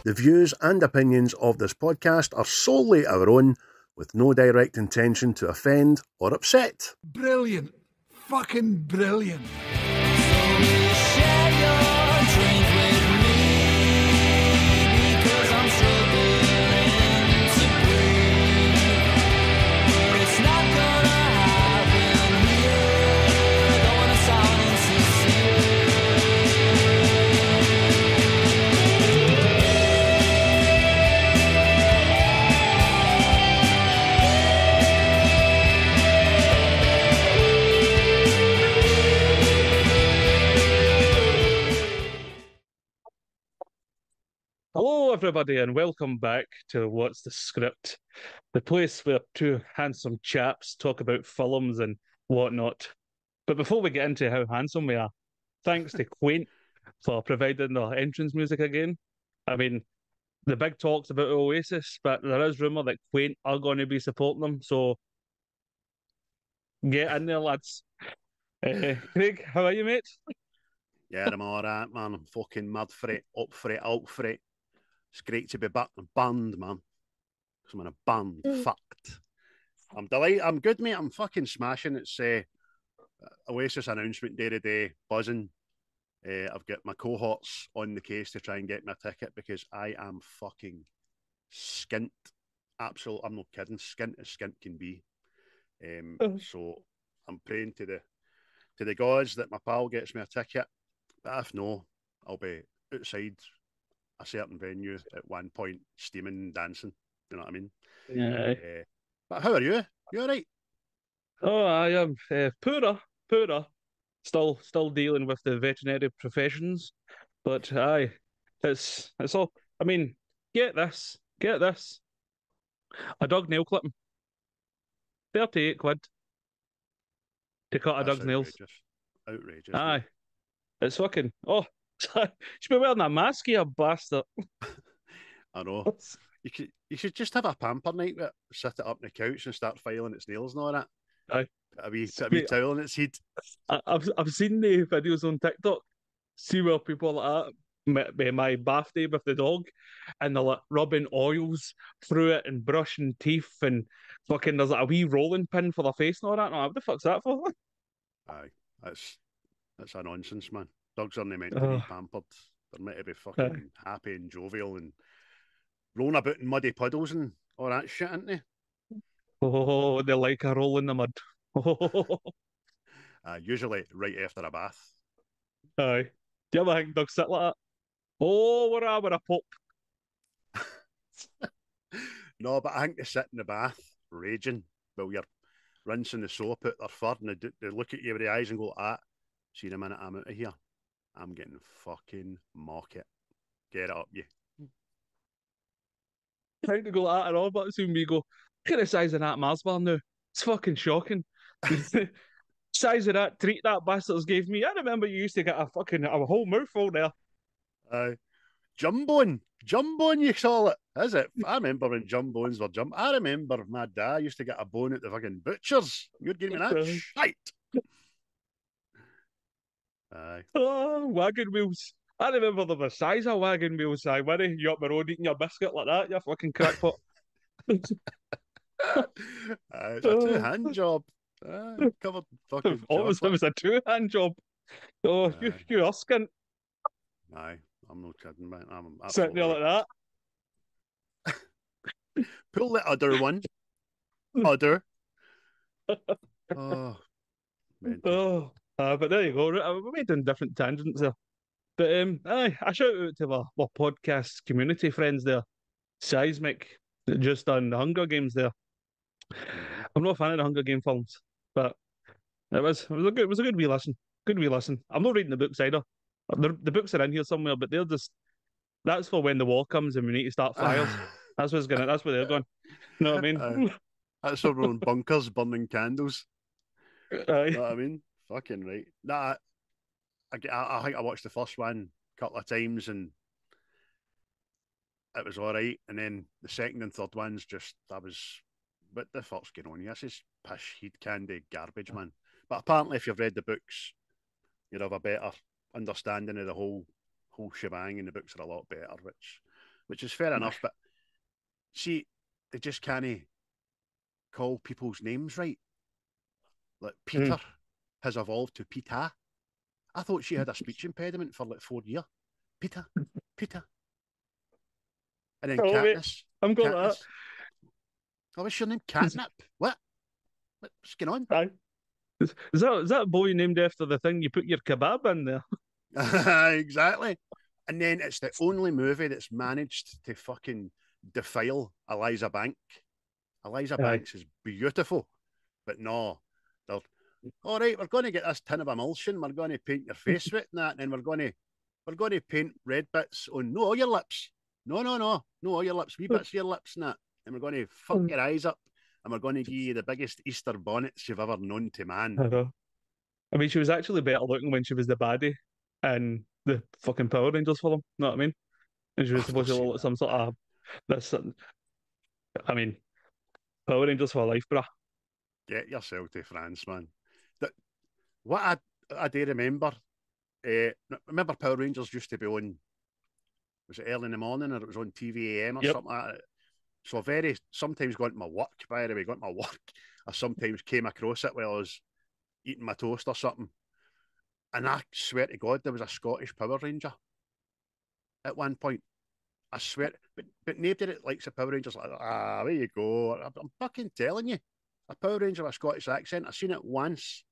The views and opinions of this podcast are solely our own, with no direct intention to offend or upset. Brilliant. Fucking brilliant. Hello, everybody, and welcome back to What's the Script, the place where two handsome chaps talk about films and whatnot. But before we get into how handsome we are, thanks to Quaint for providing the entrance music again. I mean, the big talk's about Oasis, but there is rumour that Quaint are going to be supporting them, so get in there, lads. Craig, how are you, mate? Yeah, I'm alright, man. I'm fucking mad for it, up for it, out for it. It's great to be back in a band, man. Because I'm in a band, fact. I'm delighted. I'm good, mate. I'm fucking smashing. It's Oasis announcement day to day, buzzing. I've got my cohorts on the case to try and get my ticket because I am fucking skint. Absolute, I'm not kidding. Skint as skint can be. So I'm praying to the gods that my pal gets me a ticket. But if no, I'll be outside a certain venue at one point, steaming and dancing. You know what I mean? Yeah. But how are you? You all right? Oh, I am poorer. Still dealing with the veterinary professions, but aye, it's all. I mean, get this. A dog nail clipping, 38 quid to cut a That's dog's nails. Outrageous. Aye, Mate. it's fucking. Oh, should be wearing a mask, you bastard. I know. You should just have a pamper night with it, sit it up on the couch and start filing its nails and all that. Aye. A wee towel on its head. I've seen the videos on TikTok. See where people like that my bath day with the dog, and they're like rubbing oils through it and brushing teeth and fucking. There's like a wee rolling pin for the face and all that. No, what the fuck's that for? Aye, that's a nonsense, man. Dogs aren't meant to be pampered. They're meant to be fucking happy and jovial and rolling about in muddy puddles and all that shit, aren't they? Oh, they like a roll in the mud. Usually right after a bath. Aye. Do you ever think dogs sit like that? Oh, we're a pop. No, but I think they sit in the bath raging while you're rinsing the soap out their fur, and they look at you with the eyes and go, see in a minute, I'm out of here. I'm getting fucking market. Get it up, you. I think they go like that and all, but soon we go, look at the size of that Mars bar now. It's fucking shocking. Size of that treat that bastards gave me. I remember you used to get a whole mouthful there. Jumboing, you call it, is it? I remember when jumbones were jump. I remember my dad used to get a bone at the fucking butchers. You'd give me that shite. Aye. Oh, wagon wheels. I remember the size of wagon wheels. I worry you up the road eating your biscuit like that. You fucking crackpot. It's a two-hand job. Covered fucking. It was a two-hand job. Oh, you are skint. Aye, I'm not kidding, man. I'm sitting there like that. Pull the other one. Other. Oh. But there you go. We made in different tangents there. But aye, I shout out to our podcast community friends there. Seismic, that just done the Hunger Games there. I'm not a fan of the Hunger Game films, but it was a good wee listen. Good wee listen. I'm not reading the books either. The books are in here somewhere, but that's for when the war comes and we need to start fires. That's where they're going. You know what I mean? That's for we're in bunkers burning candles. Aye. You know what I mean? Fucking right. Nah, I think I watched the first one a couple of times and it was all right. And then the second and third ones what the fuck's going on here? This is pish, heat candy, garbage, man. But apparently if you've read the books, you'll have a better understanding of the whole shebang, and the books are a lot better, which is fair enough. But see, they just can't call people's names right. Like Peter has evolved to Pita. I thought she had a speech impediment for like 4 years. Peter, Peter. And then Katniss. I'm going Katniss. to Oh, what's your name? Catnip? What? What's going on? that. Is that a boy named after the thing you put your kebab in there? Exactly. And then it's the only movie that's managed to fucking defile Eliza Bank. Eliza Banks is beautiful, but no, they're all right. We're going to get this tin of emulsion. We're going to paint your face with that, and then we're going to paint red bits on all your lips. No, all your lips, wee bits of your lips and that, and we're going to fuck your eyes up, and we're going to give you the biggest Easter bonnets you've ever known to man. I know. I mean, she was actually better looking when she was the baddie in the fucking Power Rangers film. You know what I mean? And she was supposed to look like some sort of this. I mean, Power Rangers for life, bruh. Get yourself to France, man. What I do remember, remember Power Rangers used to be on, was it early in the morning or it was on TV AM or something like that? So sometimes going to my work, by the way, going to my work, I sometimes came across it while I was eating my toast or something. And I swear to God, there was a Scottish Power Ranger at one point. I swear, but nobody that likes the Power Rangers like, there you go. I'm fucking telling you. A Power Ranger with a Scottish accent. I've seen it once.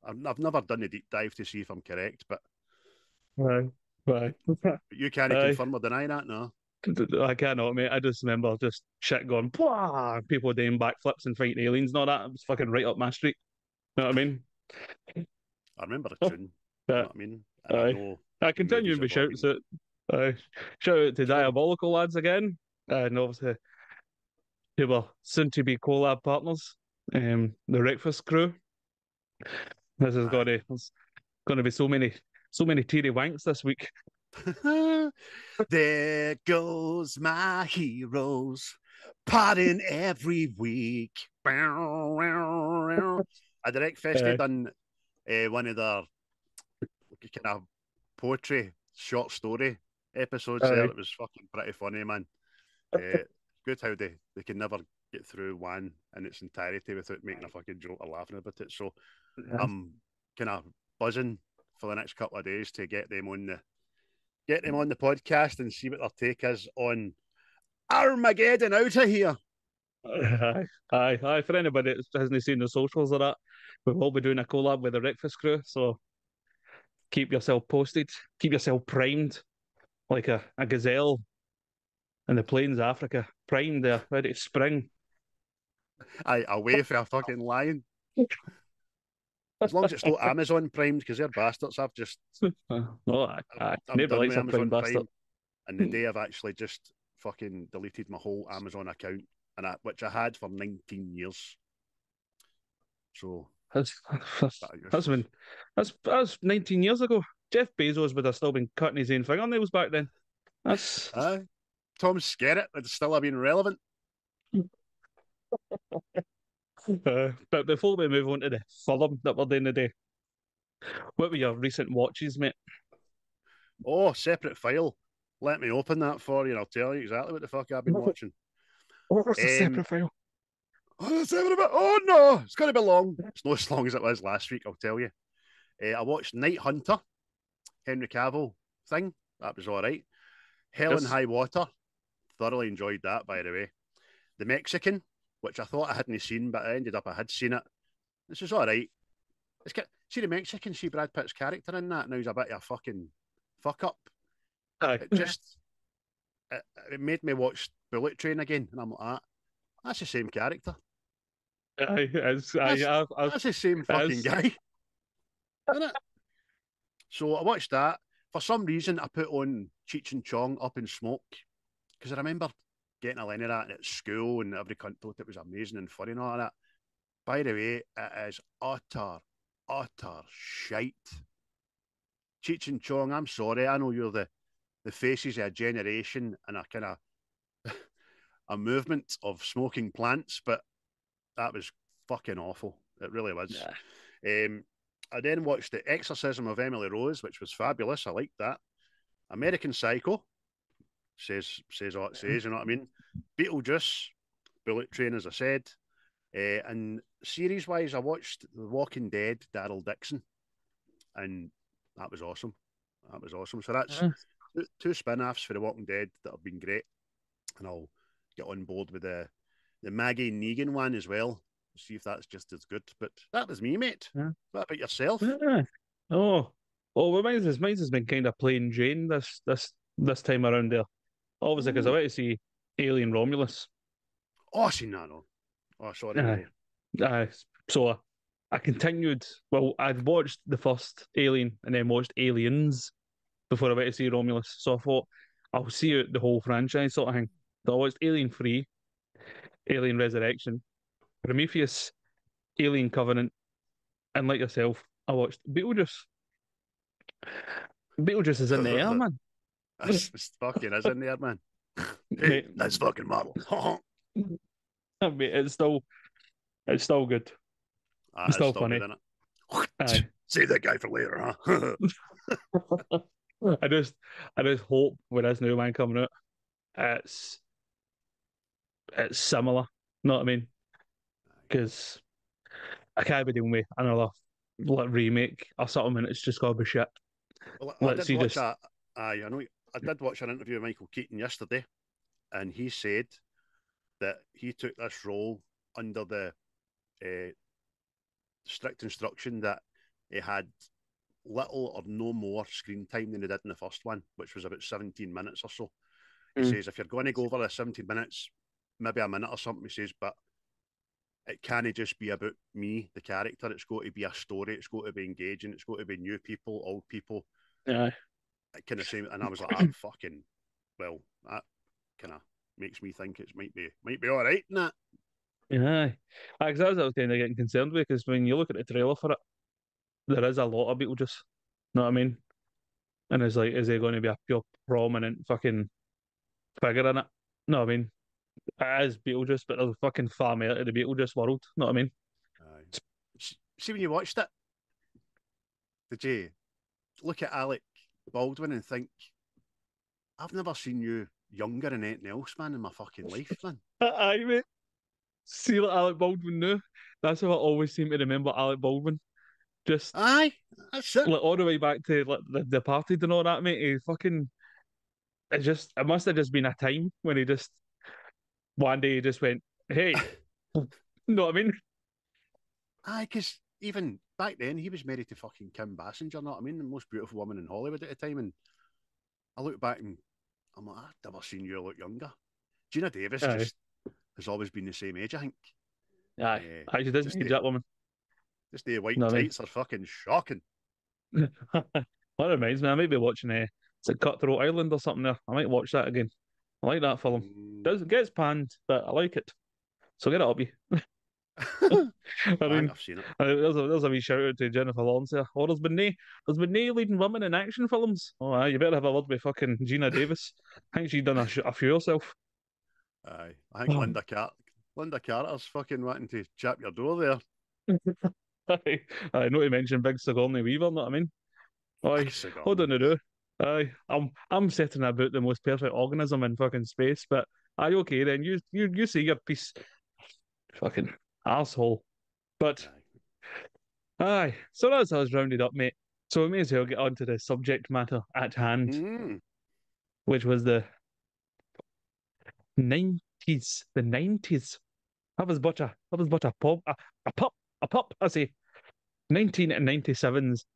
I've never done the deep dive to see if I'm correct, but Right. but you can't confirm or deny that, no? I cannot, mate. I just remember just shit going, blah, people doing backflips and fighting aliens and all that. It was fucking right up my street. You know what I mean? I remember the tune. You know what I mean? And I know. I continue to be shouts out. Shout out to Diabolical lads again, and obviously they were soon to be collab partners. The Breakfast Crew. This is gonna be so many teary wanks this week. There goes my heroes, partying every week. A Direct Fest had done one of their kind of poetry short story episodes there. It was fucking pretty funny, man. Good how they can never get through one in its entirety without making a fucking joke or laughing about it. So I'm kind of buzzing for the next couple of days to get them on the podcast and see what their take is on Armageddon out of here. Aye. For anybody that hasn't seen the socials of that, we will be doing a collab with the Breakfast Crew. So keep yourself posted, keep yourself primed like a gazelle in the plains of Africa. Primed there, ready to spring. Aye, away for a fucking lion. As long as it's not Amazon primed, because they're bastards. I'm done with Amazon Prime, and the day I've actually just fucking deleted my whole Amazon account, which I had for 19 years. So that's 19 years ago. Jeff Bezos would have still been cutting his own fingernails back then. That's Tom Skerritt would still have been relevant. But before we move on to the film that we're doing today, what were your recent watches, mate? Oh, separate file. Let me open that for you and I'll tell you exactly what the fuck I've been watching. What's the separate file? Oh no, it's going to be long. It's not as long as it was last week, I'll tell you. I watched Night Hunter, Henry Cavill thing. That was all right. Hell and High Water. Thoroughly enjoyed that, by the way. The Mexican, which I thought I hadn't seen, but I ended up I had seen it. This is all right. See the Mexican, see Brad Pitt's character in that. Now he's a bit of a fucking fuck up. Aye. It made me watch Bullet Train again, and I'm like, that's the same character. Aye, that's the same fucking guy, isn't it? So I watched that. For some reason, I put on Cheech and Chong Up in Smoke because I remember getting a line of that at school, and every cunt thought it was amazing and funny and all that. By the way, it is utter shite. Cheech and Chong, I'm sorry. I know you're the faces of a generation and a kind of a movement of smoking plants, but that was fucking awful. It really was. Yeah. I then watched The Exorcism of Emily Rose, which was fabulous. I liked that. American Psycho. says what it says. You know what I mean? Beetlejuice, Bullet Train, as I said. And series wise, I watched The Walking Dead, Daryl Dixon, and that was awesome. That was awesome. So that's two spin-offs for The Walking Dead that have been great, and I'll get on board with the Maggie Negan one as well. See if that's just as good. But that was me, mate. Yeah. What about yourself? Yeah. Oh, well, mine's has been kind of plain Jane this time around there. Obviously, because I went to see Alien Romulus. Oh, I seen that. No. Oh, sorry. Aye. So I continued. Well, I'd watched the first Alien and then watched Aliens before I went to see Romulus. So I thought I'll see out the whole franchise sort of thing. So I watched Alien 3, Alien Resurrection, Prometheus, Alien Covenant, and like yourself, I watched Beetlejuice. Beetlejuice is in the air, man. It's fucking is in there, man. Hey, Mate, that's fucking marvel. mate, it's still good. It's still funny. Good, isn't it? Aye. Save that guy for later, huh? I just hope with this new one coming out, it's similar. Know what I mean? Because I can't be dealing with another remake or something, and it's just gotta be shit. Well, Let's see this. I know. I did watch an interview with Michael Keaton yesterday, and he said that he took this role under the strict instruction that he had little or no more screen time than he did in the first one, which was about 17 minutes or so. He says, if you're going to go over the 17 minutes, maybe a minute or something, he says, but it can't just be about me, the character. It's got to be a story. It's got to be engaging. It's got to be new people, old people. Yeah. It kind of same, and I was like, that kind of makes me think it might be all right, isn't it? Yeah. Because I was kind of getting concerned with, because when you look at the trailer for it, there is a lot of Beetlejuice. Know what I mean? And it's like, is there going to be a pure prominent fucking figure in it? No, I mean, it is Beetlejuice, but there's fucking far more to the Beetlejuice world. Know what I mean? See, when you watched it, did you look at Alec Baldwin and think, I've never seen you younger than anything else, man, in my fucking life, man? Aye, mate. See, like Alec Baldwin now. That's how I always seem to remember Alec Baldwin. Just Aye, that's it. like all the way back to like the Departed and all that, mate. He fucking it must have just been a time when he just one day he just went, "Hey," know what I mean? Aye, because even back then he was married to fucking Kim Basinger, know what I mean? The most beautiful woman in Hollywood at the time. And I look back and I'm like, I've never seen you look younger. Gina Davis just has always been the same age, I think. Aye, she doesn't age that woman. Just the white tights are fucking shocking. That reminds me, I might be watching is it Cutthroat Island or something there. I might watch that again. I like that film. It gets panned, but I like it. So get it up, you. I mean, I've seen it. There's a wee shout out to Jennifer Lawrence there. Oh, there's been no leading women in action films. Oh, aye, you better have a word with fucking Gina Davis. I think she's done a few herself. Aye, I think Linda Carter's fucking wanting to chap your door there. I know to mention Big Sigourney Weaver. Know what I mean? Aye, hold on to do. Aye, I'm setting about the most perfect organism in fucking space, but aye, okay then. You say your piece, fucking asshole. But aye, so that's how it's rounded up, mate. So we may as well get on to the subject matter at hand, which was the 90s. The 90s. That was but a pup. I say 1997's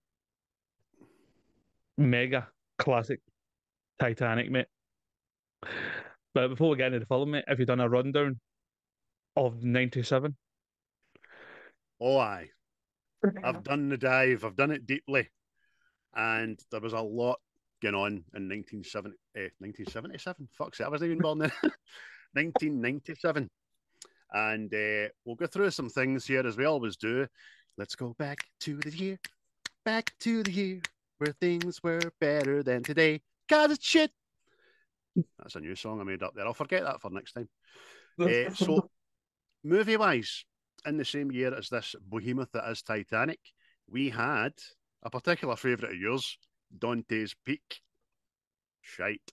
mega classic Titanic, mate. But before we get into the film, mate, have you done a rundown of 97? Oh, aye. I've done the dive. I've done it deeply. And there was a lot going on in 1977. Fuck's it, I wasn't even born then. 1997. And we'll go through some things here as we always do. Let's go back to the year where things were better than today. 'Cause it's shit. That's a new song I made up there. I'll forget that for next time. So, movie-wise, in the same year as this behemoth that is Titanic, we had a particular favourite of yours, Dante's Peak. Shite.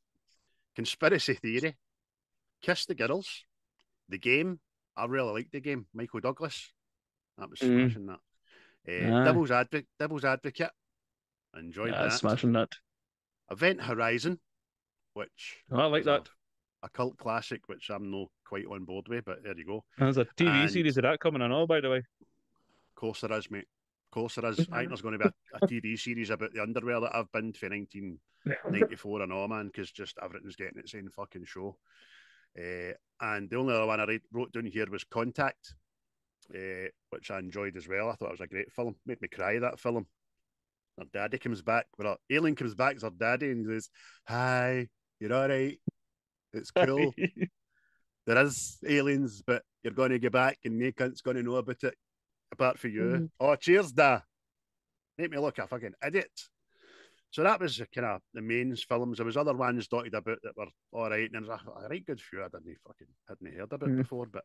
Conspiracy Theory, Kiss the Girls, The Game. I really liked The Game. Michael Douglas. That was smashing that. Aye. Devil's Advocate. Enjoyed Yeah, that. smashing that. Event Horizon, which Oh, I like is that. a cult classic, which I'm not quite on board with, but there you go. There's a TV And series of that coming on, all by the way. of course there is, mate. Of course there is. I think there's going to be a TV series about the underwear that I've been for 1994 and all, man, because just everything's getting its own fucking show. And the only other one I wrote down here was Contact, which I enjoyed as well. I thought it was a great film. Made me cry, that film. Her daddy comes back, alien comes back as her daddy and he goes, "Hi, you're all right. It's cool. There is aliens, but you're going to get back and no cunt's going to know about it apart from you. Oh, cheers, da. Make me look a fucking idiot." So that was kind of the main films. There was other ones dotted about that were all right, and there's a right good few I hadn't heard about before, but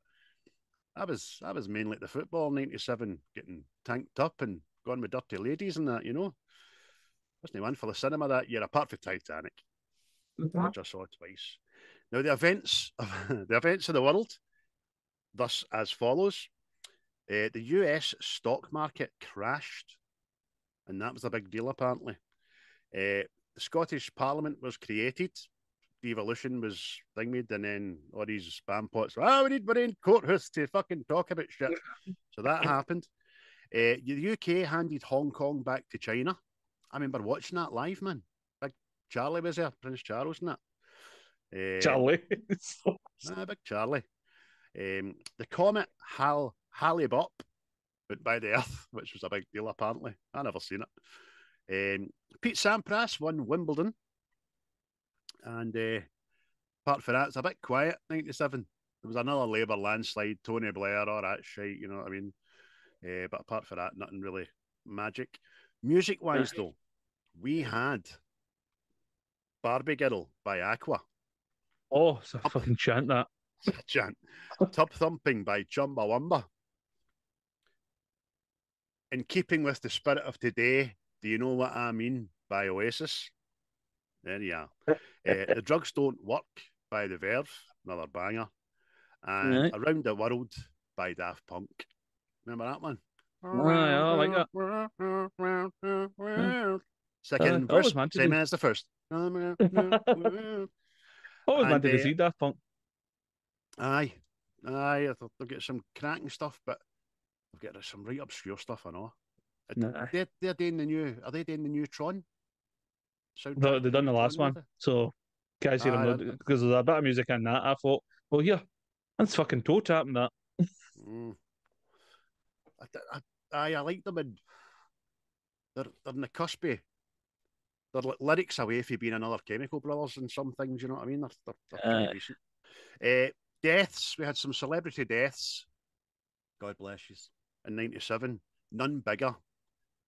I was mainly at the football in '97, getting tanked up and gone with dirty ladies and that, you know. Wasn't one for the cinema that year, apart from Titanic, which I saw twice. Now the events of the world, thus as follows: the U.S. stock market crashed, and that was a big deal apparently. The Scottish Parliament was created. Devolution was made, and then all these spam pots. We need money in courthouse to fucking talk about shit. So that happened. The UK handed Hong Kong back to China. I remember watching that live, man. Big Charlie was there, Prince Charles and that. Charlie. Big Charlie. The comet Hale-Bopp went by the Earth, which was a big deal apparently. I never seen it. Pete Sampras won Wimbledon. And apart from that, it's a bit quiet, 97. There was another Labour landslide, Tony Blair, all that shit, you know what I mean? But apart from that, nothing really magic. Music-wise, though, we had Barbie Girl by Aqua. Oh, it's a fucking chant, that. Chant. Tub Thumping by Chumbawamba. In keeping with the spirit of today, Do You Know What I Mean by Oasis. There you are. The Drugs Don't Work by The Verve, another banger. And Around the World by Daft Punk. Remember that one? I like that. Second verse, same as the first. Always wanted to see Daft Punk. Aye. They've got some cracking stuff, but they've got some right obscure stuff, I know. They're doing the new. Are they doing the new Tron? They've done the last one, so can't see them because there's a bit of music in that. I thought, well, yeah, that's fucking toe tapping that. I like them, and they're in the cusp. They're like lyrics away from being another Chemical Brothers and some things, you know what I mean? They're pretty decent. Deaths, we had some celebrity deaths. God bless you. In '97, none bigger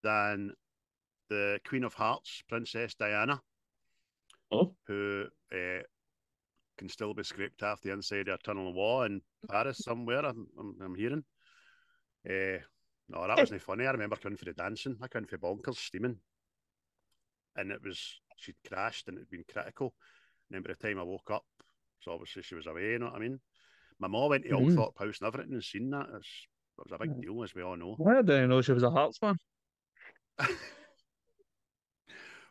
than the Queen of Hearts, Princess Diana, who can still be scraped off the inside of a tunnel wall in Paris somewhere. I'm hearing. No, that wasn't funny. I remember coming for the dancing. I came for bonkers steaming, and she'd crashed and it'd been critical. And then by the time I woke up, so obviously she was away. You know what I mean? My mom went to Althorpe House and everything and seen that. It was a big deal, as we all know. I didn't know she was a Hearts fan.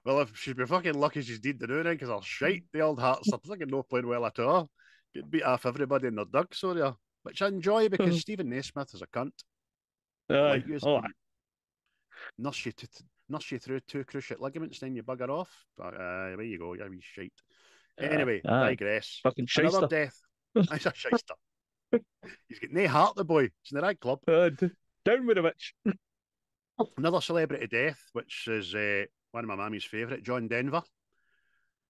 Well, if she'd be fucking lucky she's dead to do it, because I'll shite the old Hearts. They're fucking not playing well at all. Get beat off everybody in their dug, so they are. Which I enjoy because Stephen Naismith is a cunt. Like you nurse you through 2 cruciate ligaments, then you bugger off. There you go, you wee shite. Anyway, digress. Fucking Another shyster. death. He's a shyster. He's got no heart, the boy. He's in the right club. Down with the witch. Another celebrity death, which is one of my mammy's favourite, John Denver.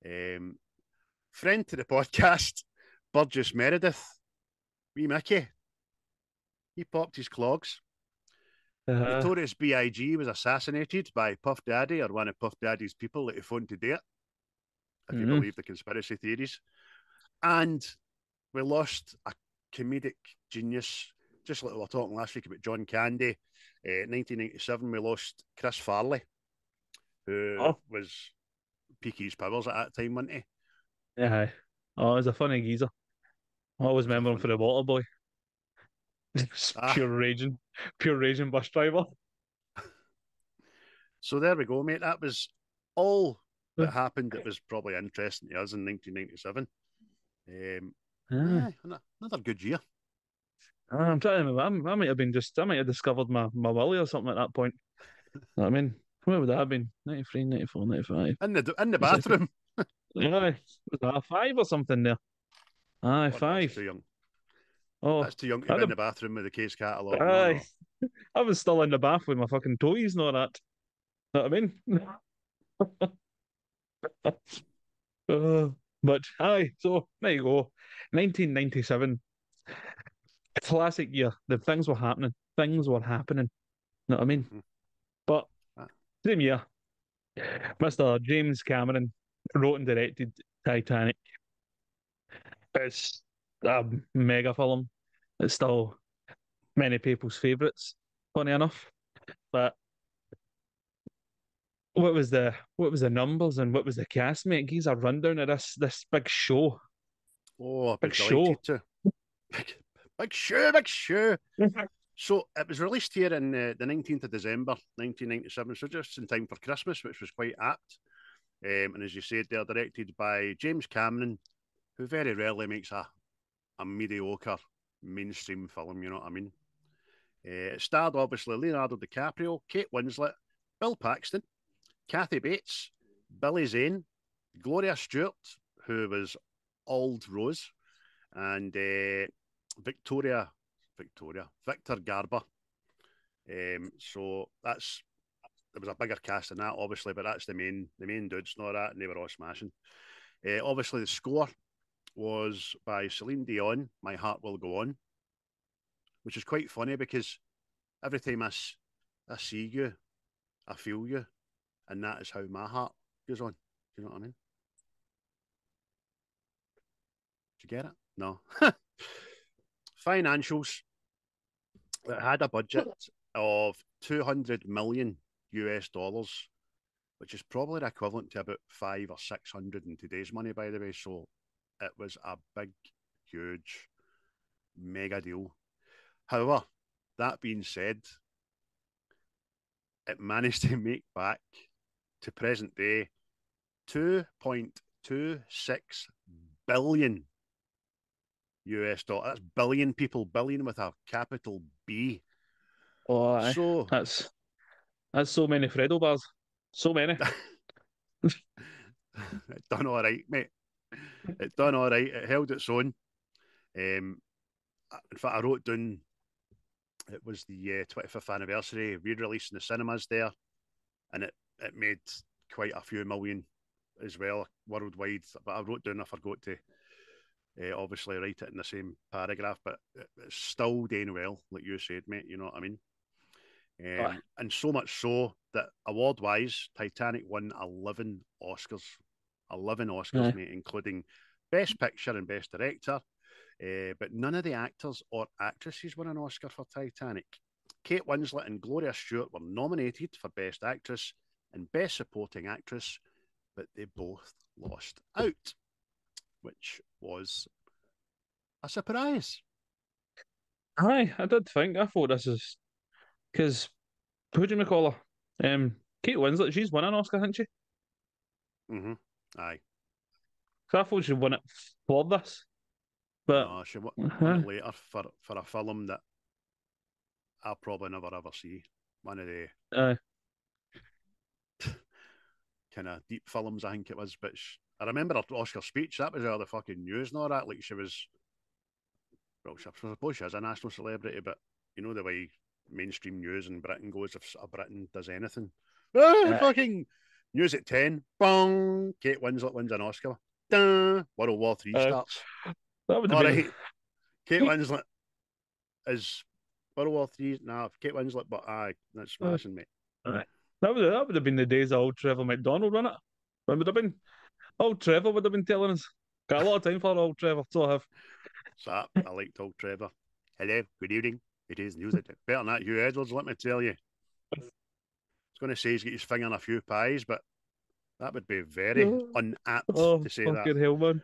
Friend to the podcast, Burgess Meredith. Wee Mickey. He popped his clogs. Notorious B.I.G. was assassinated by Puff Daddy, or one of Puff Daddy's people that he phoned to do it, if you believe the conspiracy theories. And we lost a comedic genius, just like we were talking last week about John Candy. 1997, we lost Chris Farley, who was peaking his powers at that time, wasn't he? Yeah. Oh, he's a funny geezer. I always It was a remember him fun. for the water boy. Just Ah, pure raging bus driver. so there we go, mate. That was all that happened that was probably interesting to us in 1997. Aye. Another good year. I'm trying to remember. I might have discovered my Willie or something at that point. You know what I mean? Where would that have been? 93, 94, 95. In the Was it? bathroom. Aye. Was that a five or something there? Aye, Oh no, that's five. too young. Oh, That's too young to I'd be in have, the bathroom with the case catalogue. No, aye. no. I was still in the bath with my fucking toys and all that. Know what I mean? But aye, so there you go. 1997, classic year. The things were happening. Things were happening. Know what I mean? Mm-hmm. But Ah, same year, Mr. James Cameron wrote and directed Titanic. It's a mega film. It's still many people's favourites, funny enough. But what was the numbers and what was the cast, mate? Gives a rundown of this big show. oh, I Big was show. delighted to. Big, big shoe, big shoe. So it was released here in the 19th of December, 1997, so just in time for Christmas, which was quite apt. And as you said, they're directed by James Cameron, who very rarely makes a mediocre mainstream film, you know what I mean? It starred, obviously, Leonardo DiCaprio, Kate Winslet, Bill Paxton, Kathy Bates, Billy Zane, Gloria Stewart, who was Old Rose, and Victor Garber. So there was a bigger cast than that, obviously, but that's the main dudes and all that, and they were all smashing. Obviously, the score was by Celine Dion, "My Heart Will Go On," which is quite funny because every time I see you, I feel you, and that is how my heart goes on. Do you know what I mean? Did you get it? No. Financials. It had a budget of 200 million US dollars, which is probably the equivalent to about 500 or 600 in today's money, by the way. So it was a big, huge, mega deal. However, that being said, it managed to make back to present day 2.26 billion US dollars. That's billion, people, billion with a capital B. Oh, aye. So That's so many Fredo bars. So many. it done all right, mate. It done all right. It held its own. In fact, I wrote down it was the 25th anniversary re-release in the cinemas there, and it made quite a few million as well worldwide. But I wrote down, I forgot to obviously write it in the same paragraph, but it's still doing well, like you said, mate. You know what I mean? Aye. And so much so that award wise, Titanic won 11 Oscars. 11 Oscars, Aye. mate, including Best Picture and Best Director. But none of the actors or actresses won an Oscar for Titanic. Kate Winslet and Gloria Stewart were nominated for Best Actress and Best Supporting Actress, but they both lost out, which was a surprise. Aye, I did think. I thought this is because who do you call her? Kate Winslet. She's won an Oscar, hasn't she? Mm-hmm. Aye. So I thought she won it for this, but No, she won it later for a film that I'll probably never ever see. One of the uh, kind of deep films, I think it was. But I remember her Oscar speech. That was all the fucking news and all that. Like she was, well, I suppose she is a national celebrity, but you know the way mainstream news in Britain goes. If Britain does anything, fucking news at 10. Bong. Kate Winslet wins an Oscar. Dun, World War Three uh, starts. that would have All been. right, Kate Winslet is World War Three. Nah, Kate Winslet, but aye, that's Uh, smashing, mate. that would have been the days of old Trevor McDonald, wouldn't it? It would have been old Trevor would have been telling us. Got a lot of time for old Trevor, so I have. So I liked old Trevor. Hello, good evening. It is news. Better than that, Hugh Edwards, let me tell you. I was going to say he's got his finger in a few pies, but that would be very unapt Oh, to say that. fucking hell, man.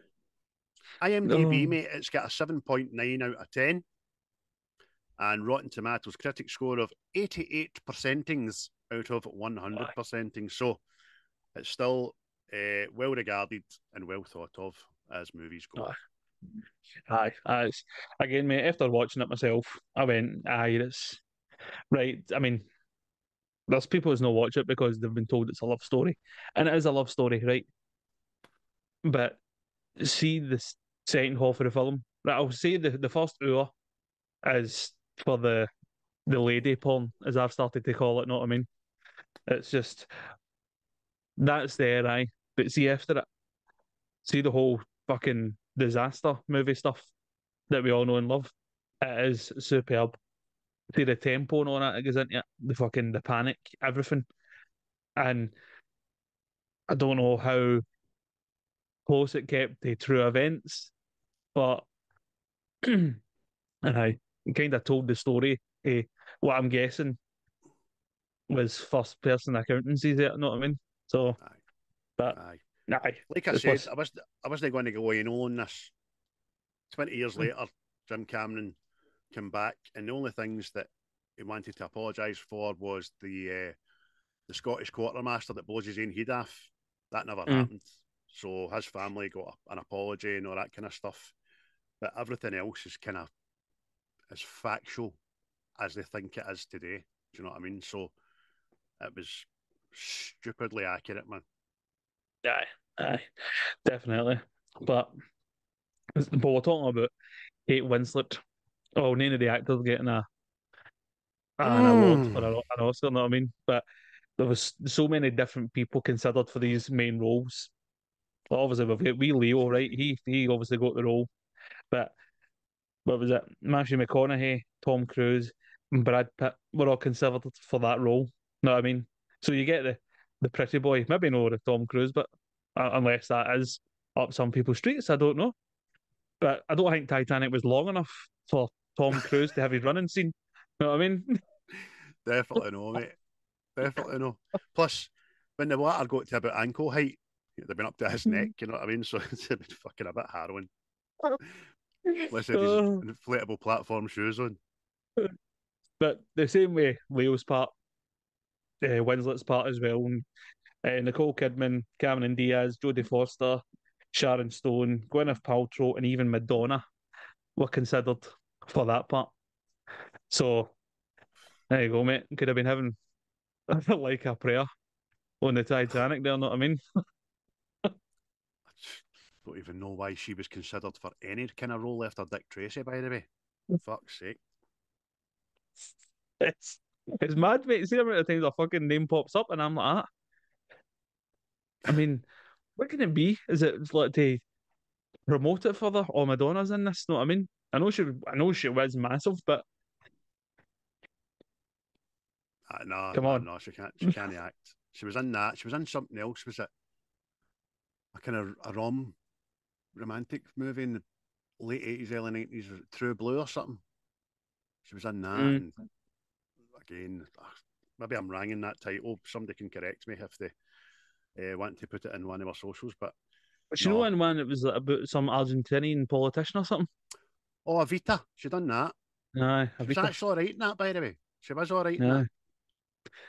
IMDb, Oh. mate, it's got a 7.9 out of 10. And Rotten Tomatoes critic score of 88 percentings out of 100 percentings. So it's still well regarded and well thought of as movies go. Aye, again, mate, after watching it myself, I went, it's right. I mean, there's people who's not watch it because they've been told it's a love story. And it is a love story, right? But see the second half of the film. Right, I'll say the first hour is for the lady porn, as I've started to call it, know what I mean? It's just that's there, aye. But see after it, see the whole fucking disaster movie stuff that we all know and love. It is superb. See the tempo and all that goes into it, the panic, everything. And I don't know how close it kept to true events, but and I kind of told the story. What I'm guessing was first person accountancy there, you know what I mean? So, Aye. but Aye. aye, Like I it's said, plus. I wasn't going to go in on this. 20 years later, Jim Cameron came back, and the only things that he wanted to apologise for was the Scottish quartermaster that blows his own head off. That never Mm. happened. So his family got an apology and all that kind of stuff. But everything else is kind of as factual as they think it is today. Do you know what I mean? So it was stupidly accurate, man. Aye, aye, definitely. But we're talking about Kate Winslet. Oh, none of the actors getting an award for an Oscar, you know what I mean? But there was so many different people considered for these main roles. Well, obviously, we've got wee Leo, right? He obviously got the role, but what was it? Matthew McConaughey, Tom Cruise, and Brad Pitt were all considered for that role. Know what I mean? So you get the pretty boy, maybe no the Tom Cruise, but unless that is up some people's streets, I don't know. But I don't think Titanic was long enough for Tom Cruise to have his running scene. You know what I mean? Definitely no, mate. Definitely no. Plus, when the water got to about ankle height, they've been up to his neck, you know what I mean? So it's been fucking a bit harrowing. Unless he had his Uh, inflatable platform shoes on. but the same way Leo's part, Winslet's part as well, and Nicole Kidman, Cameron Diaz, Jodie Foster, Sharon Stone, Gwyneth Paltrow, and even Madonna were considered for that part. So there you go, mate. Could have been having like a prayer on the Titanic there, know what I mean? I just don't even know why she was considered for any kind of role after Dick Tracy, by the way. Fuck's sake. It's it's mad, mate. See how many times a fucking name pops up and I'm like, I mean, what can it be? Is it like to promote it further? Oh, Madonna's in this, know what I mean? I know she was massive, but No, come man, on. no, she can't act. She was in that. She was in something else. Was it a kind of a romantic movie in the late 80s, early 90s? Was it True Blue or something? She was in that. Mm. And again, maybe I'm wrong in that title. Somebody can correct me if they want to put it in one of our socials. But But you know no. when one it was like about some Argentinian politician or something? Oh, Avita. She done that. Aye, She was Avita. actually all right in that, by the way. She was all right in that. Aye,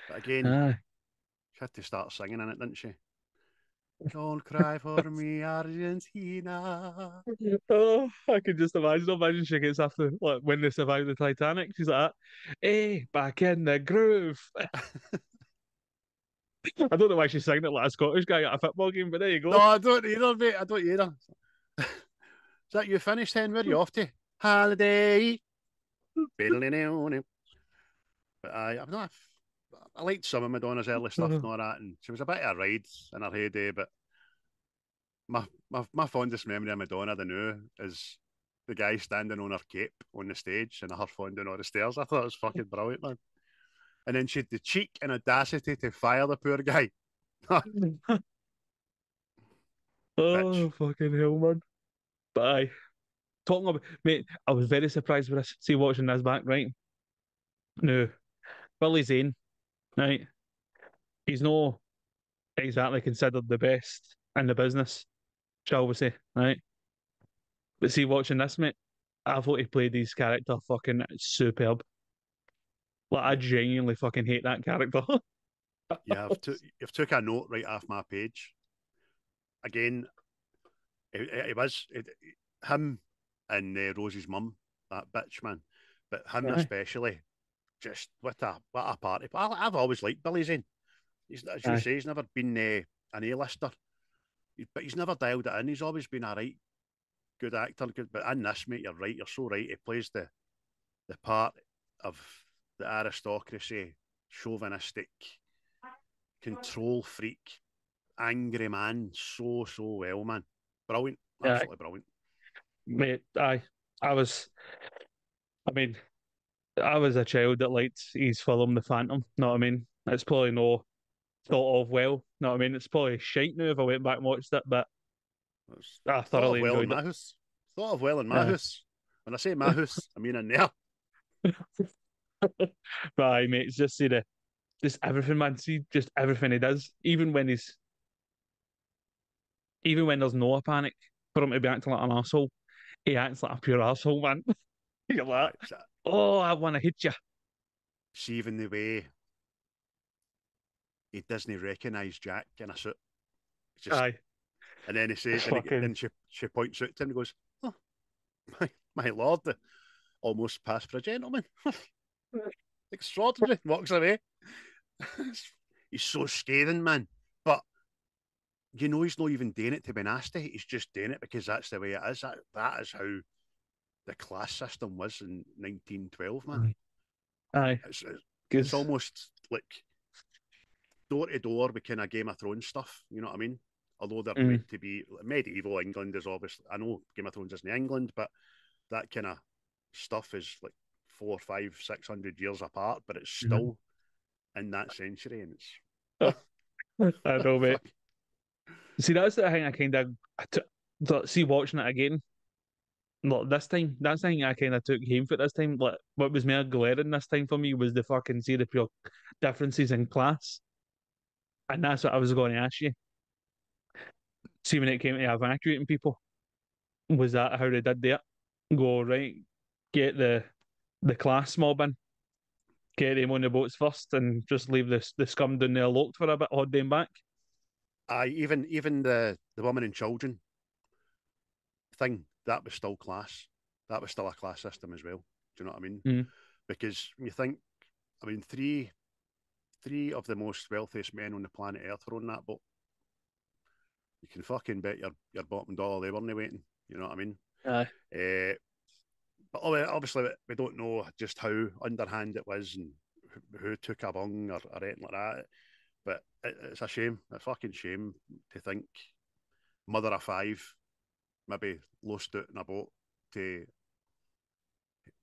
But again, aye. she had to start singing in it, didn't she? Don't cry for me, Argentina. Oh, I can just imagine she gets after like when they survive the Titanic. She's like, "Hey, back in the groove." I don't know why she's singing it like a Scottish guy at a football game, but there you No, go. I don't either, mate. I don't either. Is that you finished, then? Where are you off to? Holiday. But I've not. I liked some of Madonna's early stuff and all that, and she was a bit of a ride in her heyday. But my fondest memory of Madonna, the new, is the guy standing on her cape on the stage and her falling down all the stairs. I thought it was fucking brilliant, man. And then she had the cheek and audacity to fire the poor guy. Oh, Bitch. fucking hell, man. But aye, talking about, mate, I was very surprised with this. See, watching this back, right? No, Billy Zane, right? He's no exactly considered the best in the business, shall we say, right? But see, watching this, mate, I thought he played his character fucking superb. Like, I Mate, genuinely fucking hate that character. you've took a note right off my page. Again, it was him and Rosie's mum, that bitch man, but him Aye. especially, just what a party. I've always liked Billy Zane. He's, as you Aye. say, he's never been an A-lister, but he's never dialed it in. He's always been a right good actor. Good, but in this, mate, you're right. You're so right. He plays the part of the aristocracy, chauvinistic, control freak, angry man, so well, man. Brilliant, Aye. absolutely brilliant. Mate, aye. I was, I mean, I was a child that liked his film The Phantom, know what I mean? It's probably no thought of well, know what I mean? It's probably shite now if I went back and watched it, but It's I thought of thoroughly well in enjoyed it. my house. Thought of well in my Aye. house. When I say my house, I mean in there. But aye, mate, it's just see just everything, man. See just everything he does. Even when there's no panic for him to be acting like an asshole, he acts like a pure asshole, man. You're like, It's oh, I want to hit you. see even the way he doesn't recognise Jack in a suit. It's just, Aye, and then he says, it's fucking then she points out to him and goes, "Oh, my lord, almost passed for a gentleman. Extraordinary." Walks away. He's so scathing, man. But you know he's not even doing it to be nasty. He's just doing it because that's the way it is. That is how the class system was in 1912, man. aye, aye. It's Because almost like door to door with kind of Game of Thrones stuff. You know what I mean? Although they're mm, meant to be medieval England is obviously. I know Game of Thrones isn't England, but that kind of stuff is like 400, 500, 600 years apart, but it's mm. still in that century, and it's I know, mate. fuck. See, that's the thing I kind of see watching it again. Look, this time, that's the thing I kind of took home for this time. Like, what was more glaring this time for me was the fucking see the pure differences in class, and that's what I was going to ask you. See, when it came to evacuating people, was that how they did that? Go right, get the class mob in, get them on the boats first, and just leave the scum down there locked for a bit, hold them back. Even the women and children thing that was still class. That was still a class system as well. Do you know what I mean? Mm. Because when you think, I mean, three of the most wealthiest men on the planet Earth were on that boat. You can fucking bet your bottom dollar they weren't waiting. You know what I mean? Aye. But obviously we don't know just how underhand it was and who took a bung or anything like that. But it's a shame, a fucking shame to think mother of five maybe lost out in a boat to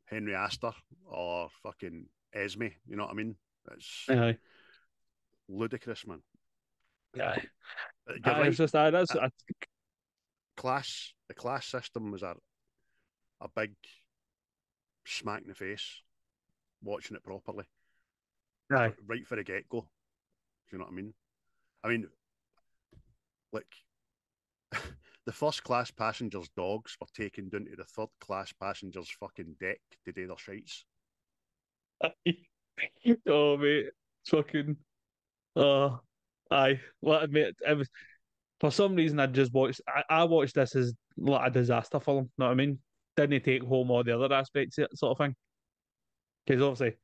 Henry Astor or fucking Esme. You know what I mean? It's Aye. ludicrous, man. Aye. You're Aye. It's right. just that's Uh, the class system was a big smack in the face watching it properly aye. right for the get go. Do you know what I mean? I mean, like the first class passengers' dogs were taken down to the third class passengers' fucking deck to do their shites. Oh mate, it's fucking aye. Well, admit it was for some reason I just watched. I watched this as like a disaster film. Know what I mean? Didn't take home all the other aspects of it, sort of thing. Because obviously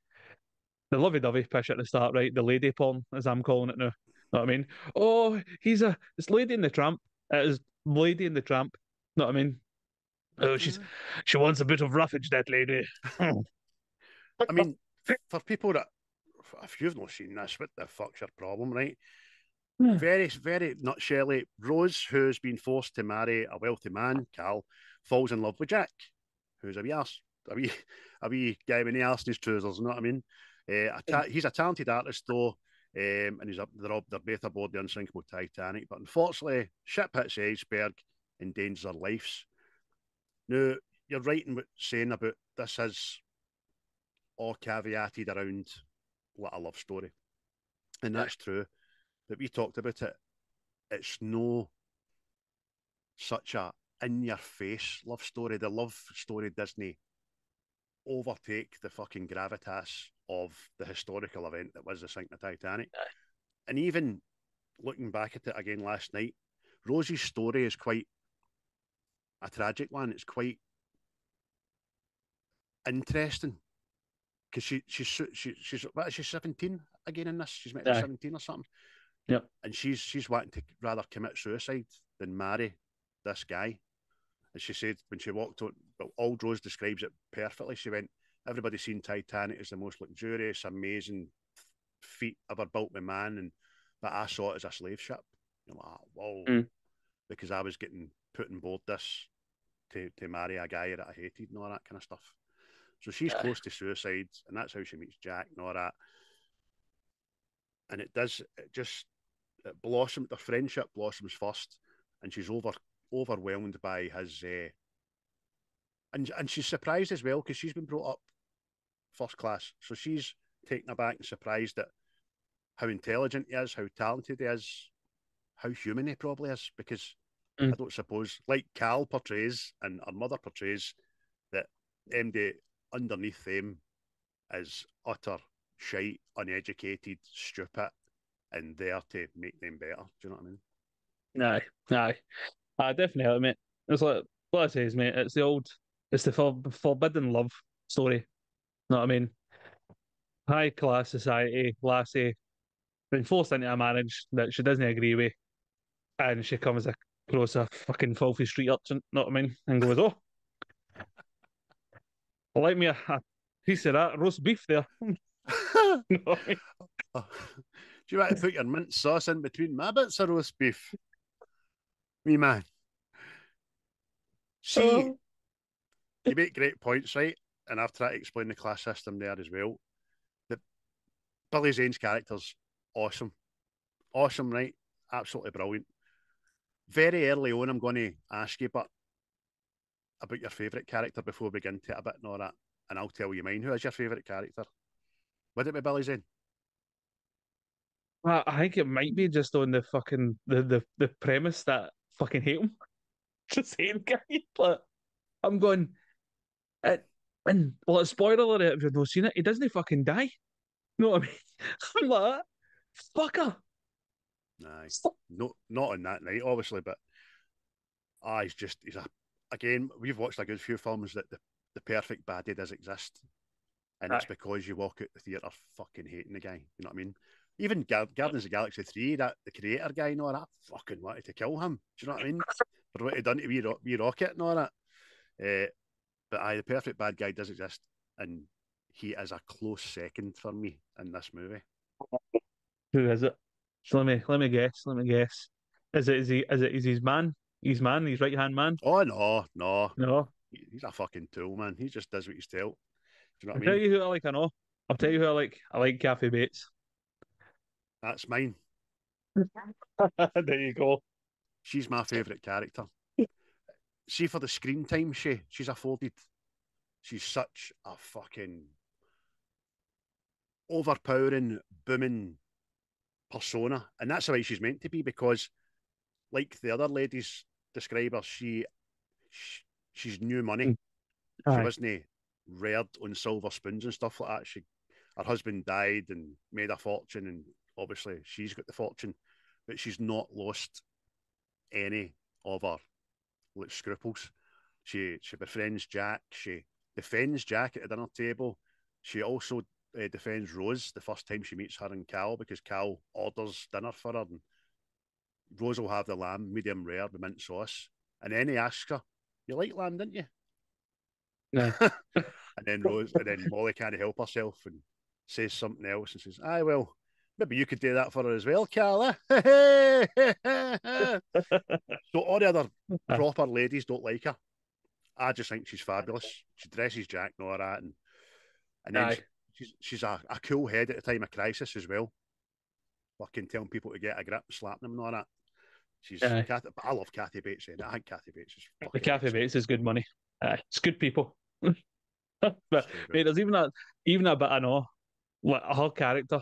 the lovey-dovey push at the start, right? The lady porn, as I'm calling it now. Know what I mean? Oh, it's Lady in the Tramp. It is Lady in the Tramp. Know what I mean? Oh, she wants a bit of roughage, that lady. I mean, for people that, if you've not seen this, what the fuck's your problem, right? Very nutshelly. Rose, who's been forced to marry a wealthy man, Cal, falls in love with Jack, who's a wee arse, a wee guy with no arse in his trousers. You know what I mean? He's a talented artist though, and they're both aboard the unsinkable Titanic. But unfortunately, ship hits the iceberg, endangers their lives. Now, you're right in what saying about this is all caveated around what a love story, and Yeah. that's true. But we talked about it. It's no such a in your face love story. The love story Disney overtake the fucking gravitas of the historical event that was the sinking of Titanic. And even looking back at it again last night, Rosie's story is quite a tragic one. It's quite interesting because she's what is she 17 again in this? She's meant to be 17 or something. Yep. And she's wanting to rather commit suicide than marry this guy. And she said when she walked on, well, Old Rose describes it perfectly. She went, everybody's seen Titanic as the most luxurious, amazing feat ever built by man, but I saw it as a slave ship. I'm like, whoa, because I was getting put on board this to marry a guy that I hated and all that kind of stuff. So she's close to suicide, and that's how she meets Jack and all that. And it blossomed. Their friendship blossoms first, and she's overwhelmed by his. And she's surprised as well because she's been brought up first class, so she's taken aback and surprised at how intelligent he is, how talented he is, how human he probably is. Because I don't suppose, like Cal portrays and her mother portrays, that MD underneath them is utter shite, uneducated, stupid, and there to make them better. Do you know what I mean? Aye, definitely, mate. It's like what I say is, mate. It's the forbidden love story. You know what I mean? High class society, lassie, been forced into a marriage that she doesn't agree with, and she comes across a fucking filthy street urchin. You know what I mean? And goes, "Oh, I like me a piece of that roast beef there." You know what I mean? Do you want to put your mint sauce in between my bits of roast beef? Me man. See, you make great points, right? And I've tried to explain the class system there as well. The Billy Zane's character's awesome. Awesome, right? Absolutely brilliant. Very early on, I'm going to ask you about your favourite character before we get into it a bit and all that. And I'll tell you mine. Who is your favourite character? Would it be Billy Zane? Well, I think it might be just on the fucking the premise that I fucking hate him. Just hate the guy. But I'm going, and well, spoiler alert if you've not seen it, he doesn't fucking die. You know what I mean? I'm like, fucker. Aye. No, not on that night, obviously, but again, we've watched a good few films that the perfect baddie does exist. And it's because you walk out the theatre fucking hating the guy. You know what I mean? Even Guardians of the Galaxy 3, the creator guy and all that, fucking wanted to kill him. Do you know what I mean? For what he done to wee Rocket and all that. But the perfect bad guy does exist, and he is a close second for me in this movie. Who is it? So let me guess. Let me guess. Is his man? His right hand man? Oh no. No. He's a fucking tool, man. He just does what he's told. Do you know what I I'll mean? tell you who I like, I know. I'll tell you who I like. I like Kathy Bates. That's mine. There you go. She's my favourite character. See, for the screen time she's afforded, she's such a fucking overpowering, booming persona. And that's the way she's meant to be, because like the other ladies describe her, she's new money. She wasn't reared on silver spoons and stuff like that. Her husband died and made a fortune, and obviously she's got the fortune, but she's not lost any of her scruples. She befriends Jack. She defends Jack at the dinner table. She also defends Rose the first time she meets her and Cal, because Cal orders dinner for her, and Rose will have the lamb medium rare with mint sauce, and then he asks her, "You like lamb, didn't you?" No. And then Molly can't help herself and says something else and says, "Aye, well, maybe you could do that for her as well, Cal." So all the other proper ladies don't like her. I just think she's fabulous. She dresses Jack and all that, and then she's a cool head at the time of crisis as well. Fucking telling people to get a grip, slapping them and all that. I love Kathy Bates. I think Kathy Bates is the Kathy Bates is good money. It's good people. But mate, there's even a bit I know. Like, her character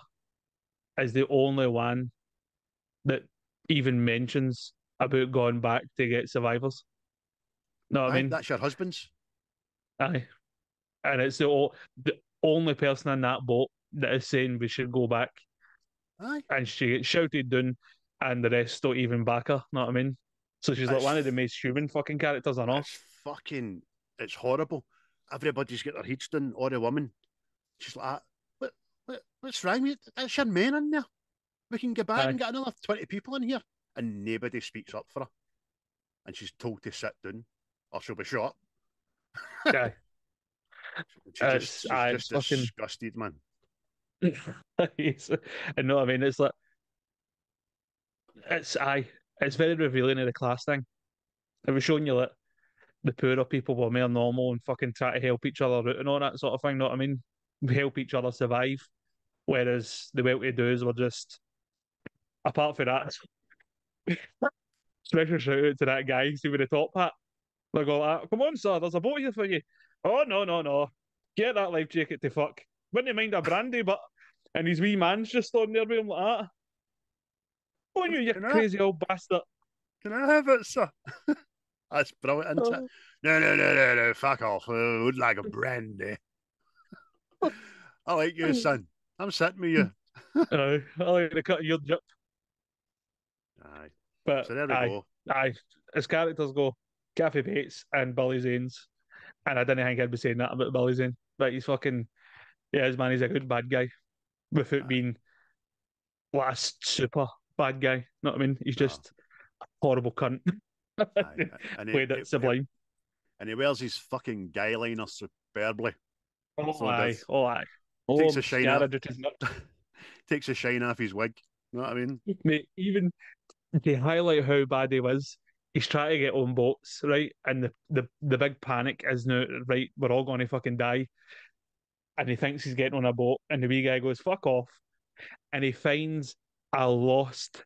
is the only one that even mentions about going back to get survivors. know what I Aye, mean? that's your husband's. Aye. And it's the only person in that boat that is saying we should go back. Aye. And she gets shouted down, and the rest don't even back her. Know what I mean? So she's like It's one of the most human fucking characters I know. it's fucking it's horrible. Everybody's got their heads done, or the woman. She's like, what's wrong with you? It's your men in there. We can go back Aye. and get another 20 people in here. And nobody speaks up for her. And she's told to sit down or she'll be shot. Aye. She's It's just fucking. disgusted, man. I know what I mean. It's like it's very revealing of the class thing. It was showing you that the poorer people were more normal and fucking try to help each other out and all that sort of thing. Know what I mean? We help each other survive. Whereas the well-to-dos were just apart from that. Special shout out to that guy, see with the top hat. Like all that. Come on, sir, there's a boat here for you. Oh no, no, no. Get that life jacket to fuck. Wouldn't mind a brandy, but and his wee man's just on there with him like that. Oh you Can I, crazy old bastard. can I have it, sir? That's brilliant, isn't it? Oh. No, fuck off. I would like a brandy. I like you, son. I'm sitting with you. I like the cut of your jip. Aye. But So there we go. as characters go, Kathy Bates and Billy Zane's. And I didn't think I'd be saying that about Billy Zane. But he's fucking his man, he's a good bad guy. Without Aye. being last super bad guy. Know what I mean? He's No. just a horrible cunt. Aye. And Played it sublime. and he wears his fucking guy liner superbly. Oh So aye, does. oh aye. Oh, Takes a shine off. Scarred it is not. Takes a shine off his wig. You know what I mean? Mate, even to highlight how bad he was, he's trying to get on boats, right? And the big panic is now, right, we're all going to fucking die. And he thinks he's getting on a boat, and the wee guy goes, fuck off. And he finds a lost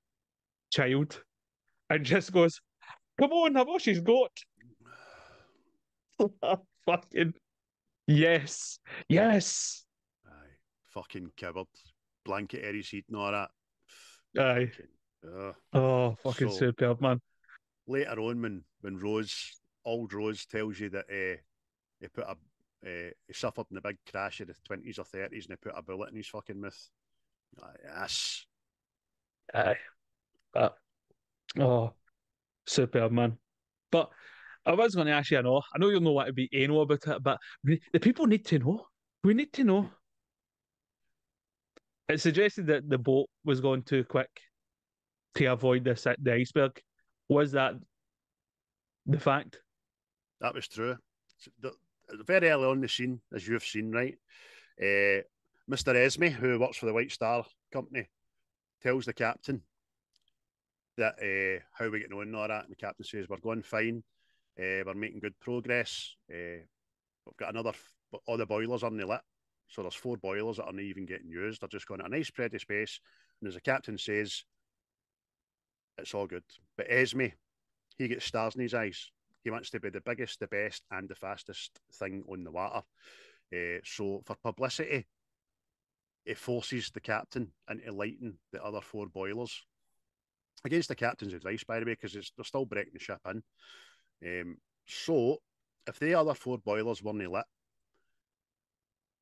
child and just goes, come on, have what she's got. Fucking yes, yes. Aye. Fucking coward. Blanket area seat and all that. Aye. Fucking, Oh, fucking So- superb, man. later on, when old Rose tells you that he suffered in a big crash in the 20s or 30s and he put a bullet in his fucking mouth. Like, yes. Aye. Oh, superb, man. But I was going to ask you, I know you'll know what to be anal about it, but the people need to know. We need to know. It suggested that the boat was going too quick to avoid the iceberg. Was that the fact? That was true. Very early on in the scene, as you've seen, right? Mr. Esme, who works for the White Star Company, tells the captain that how we getting on and all that, and the captain says we're going fine, we're making good progress. We've got all the boilers aren't lit, so there's 4 boilers that aren't even getting used. They're just going at a nice pretty space, and as the captain says, it's all good. But Esme, he gets stars in his eyes. He wants to be the biggest, the best, and the fastest thing on the water. So for publicity, he forces the captain into lighting the other 4 boilers. Against the captain's advice, by the way, because they're still breaking the ship in. So if the other 4 boilers weren't lit,